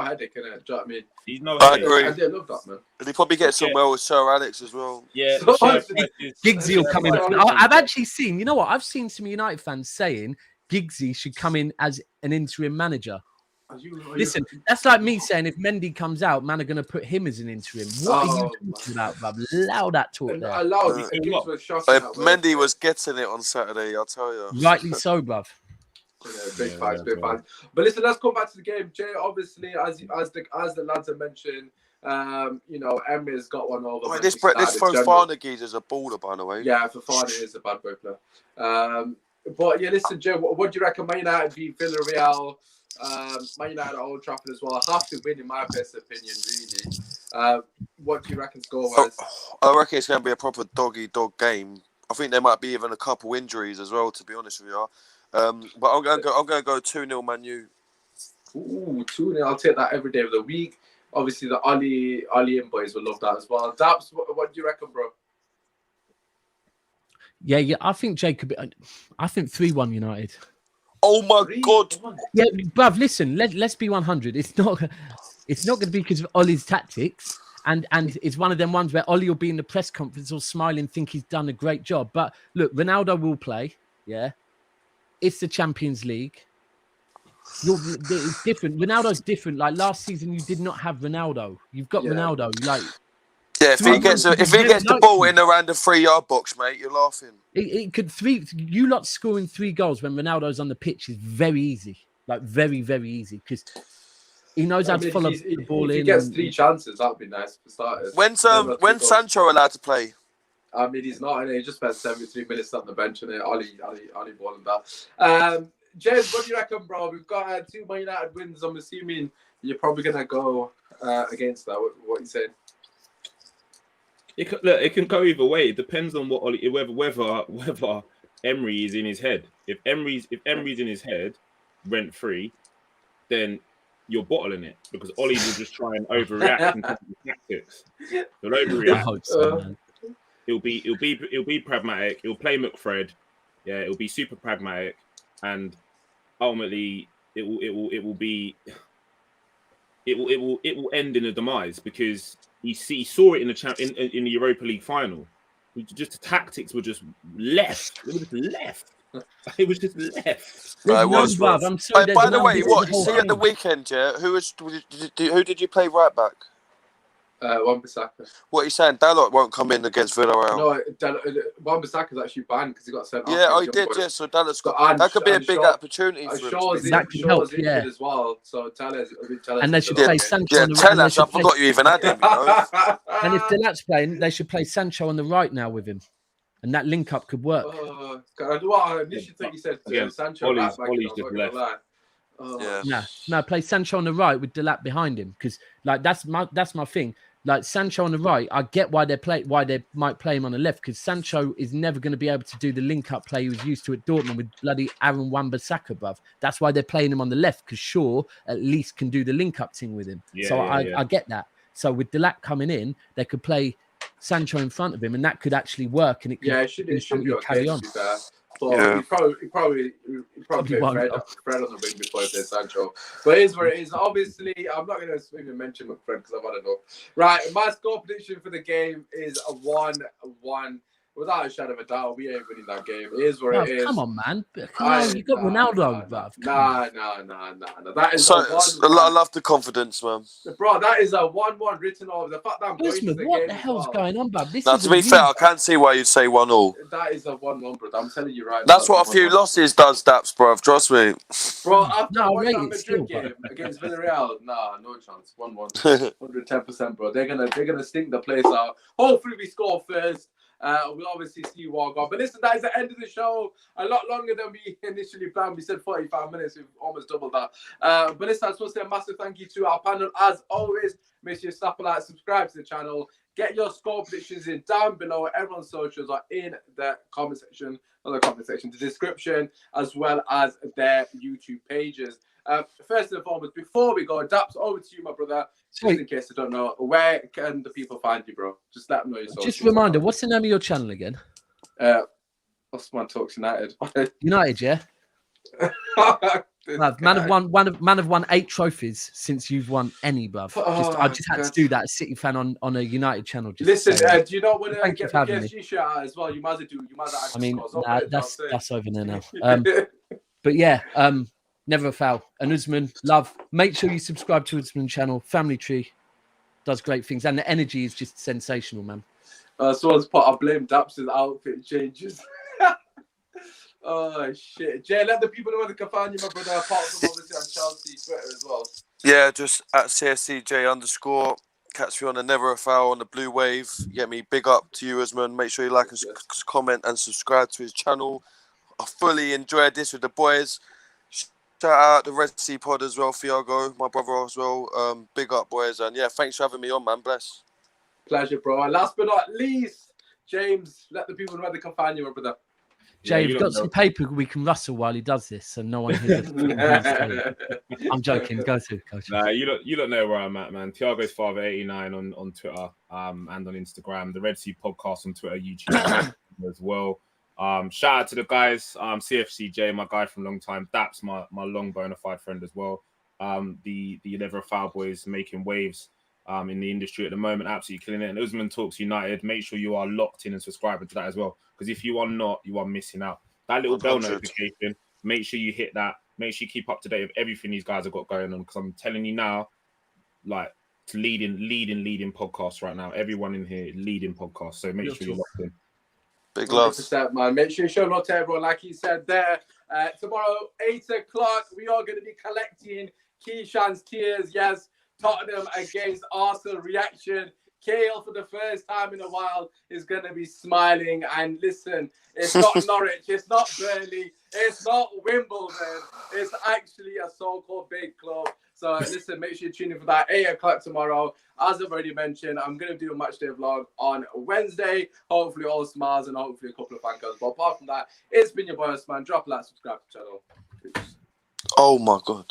headache, innit? Do you know what I mean? He's no I agree. I love that, man. And he probably gets on well with Sir Alex as well. Yeah, Giggsy will come in. I've actually seen, you know what? I've seen some United fans saying Giggsy should come in as an interim manager. Listen, that's like me saying if Mendy comes out, man are going to put him as an interim. What are you talking about, bruv? Allow that talk there. Mendy was getting it on Saturday, I'll tell you. Rightly so, bruv. Big fans. But listen, let's go back to the game. Jay, obviously, as the lads have mentioned, Emre's got one over. This Fofana geezer's a baller, by the way. Yeah, Fofana is a bad boy player. But yeah, listen, Jay, what do you reckon? Man United beat Villarreal. Man United at Old Trafford as well. Have to win, in my best opinion, really. What do you reckon score-wise? I reckon it's going to be a proper dog-eat-dog game. I think there might be even a couple injuries as well, to be honest with you. But I'm going to go 2-0 Man U. Ooh, 2-0. I'll take that every day of the week. Obviously, the Ali and boys will love that as well. Daps, what do you reckon, bro? Yeah. I think Jacob. I think 3-1 United. Oh my God! Yeah, bruv. Listen, let's be 100. It's not going to be because of Ollie's tactics, and it's one of them ones where Ollie will be in the press conference all smiling, think he's done a great job. But look, Ronaldo will play. Yeah, it's the Champions League. It's different. Ronaldo's different. Like last season, you did not have Ronaldo. You've got Ronaldo. Like. Yeah, if he gets the ball in around the 3-yard box, mate, you're laughing. You lot scoring 3 goals when Ronaldo's on the pitch is very easy, like very, very easy because he knows how to follow the ball in. If he gets 3 chances, that would be nice for starters. When's Sancho allowed to play? I mean, he's not. He just spent 73 minutes on the bench and Ali balling that. James, what do you reckon, bro? We've got 2 Man United wins. I'm assuming you're probably gonna go against that. What are you saying? It can go either way. It depends on whether Emery is in his head. If Emery's in his head, rent free, then you're bottling it because Ollie will just try and overreact in terms of tactics. He'll overreact. He'll be pragmatic. He'll play McFred. Yeah, it'll be super pragmatic, and ultimately it will end in a demise because. He saw it in the Europa League final. The tactics were just left. It was just left. It was just left. By the way, what you see at the weekend, yeah? Who did you play right back? Wan-Bissaka. What are you saying? Dalot won't come in against Villarreal. No, Wan-Bissaka's actually banned because he got sent off. Yeah, he did. Yeah, so Dalot's got. That could be a big opportunity for him. Shaw's injured as well. So Tellez. And they should play Sancho. Yeah, Tellez. I forgot you even had him. You know? And if Dalat's playing, they should play Sancho on the right now with him, and that link up could work. I initially thought you said Sancho. Ollie's just left. No, play Sancho on the right with Dalat behind him, because like that's my thing. Like Sancho on the right, I get why they might play him on the left, because Sancho is never going to be able to do the link up play he was used to at Dortmund with bloody Aaron Wan-Bissaka, bruv. That's why they're playing him on the left, because Shaw at least can do the link up thing with him. I get that. So with Dalat coming in, they could play Sancho in front of him, and that could actually work. And it should be carry on. He probably played Fred on the wing before he played Sancho. But it is where it is. Obviously, I'm not going to even mention McFred because I've had enough. Right, my score prediction for the game is a 1-1. Without a shadow of a doubt, we ain't winning that game. It is where it is. Come on, man. You got Ronaldo, bruv. Nah. That is I love the confidence, man. Bro, that is a 1-1 written over. The fact that I'm going to the what game the hell's going on, bruv? Now, to be fair, I can't see why you'd say 1-1. That is a 1-1, bro. I'm telling you right That's now. what a few losses does, Daps, bro. Trust me. Bro, after I watched that Madrid game against Villarreal, no chance. 1-1. 110%, bro. They're gonna stink the place out. Hopefully we score first. We'll obviously see what on. But listen, that is the end of the show. A lot longer than we initially planned. We said 45 minutes. We've almost doubled that. But listen, I just want to say a massive thank you to our panel. As always, make sure you slap a like, subscribe to the channel. Get your score predictions in down below. Everyone's socials are in the comment section. Not the comment section, the description, as well as their YouTube pages. First and foremost, before we go, Daps, over to you, my brother. Just in case I don't know, where can the people find you, bro? Just let them know your socials. Just a reminder, what's the name of your channel again? Osman Talks United. United, yeah. Man have won 8 trophies since you've won any, bruv. I just had to do that, City fan on a United channel. Listen, do you know what? Get the PSG shirt out as well. You might as well. I mean, that's over there now. But yeah, never a foul. And Usman, love. Make sure you subscribe to Usman's channel. Family Tree does great things, and the energy is just sensational, man. Someone's put, I blame Daps' outfit changes. Oh shit, Jay, let the people know where they can find you, my brother. Apart from obviously on Chelsea Twitter as well. Yeah, just at CSCJ_. Catch me on the Never a Foul on the Blue Wave. Get me big up to you, Usman. Make sure you like and comment and subscribe to his channel. I fully enjoyed this with the boys. Shout out the Red Sea Pod as well, Thiago, my brother as well. Big up, boys. And yeah, thanks for having me on, man. Bless. Pleasure, bro. And last but not least, James, let the people know where they can find you, my brother. Jay, we've got some paper we can rustle while he does this, so no one hears it. I'm joking. Go to coach. Nah, you don't know where I'm at, man. Thiago's father 89 on Twitter and on Instagram. The Red Sea Podcast on Twitter, YouTube as well. Shout out to the guys, CFCJ, my guy from long time, Daps, my long bona fide friend as well. The Never a Foul boys making waves in the industry at the moment, absolutely killing it. And Usman Talks United, make sure you are locked in and subscribing to that as well, because if you are not, you are missing out. That little 100. Bell notification, make sure you hit that. Make sure you keep up to date with everything these guys have got going on, because I'm telling you now, like, it's leading podcasts right now. Everyone in here leading podcasts, so make sure you're locked in. Big love, man. Make sure you show love to everyone, like he said there. Tomorrow, 8 o'clock, we are going to be collecting Kishan's tears. Yes, Tottenham against Arsenal reaction. Kale, for the first time in a while, is going to be smiling. And listen, it's not Norwich, it's not Burnley, it's not Wimbledon. It's actually a so-called big club. So listen, make sure you tune in for that 8 o'clock tomorrow. As I've already mentioned, I'm going to do a match day vlog on Wednesday. Hopefully all smiles and hopefully a couple of fancars. But apart from that, it's been your boy, man. Drop a like, subscribe to the channel. Peace. Oh my God.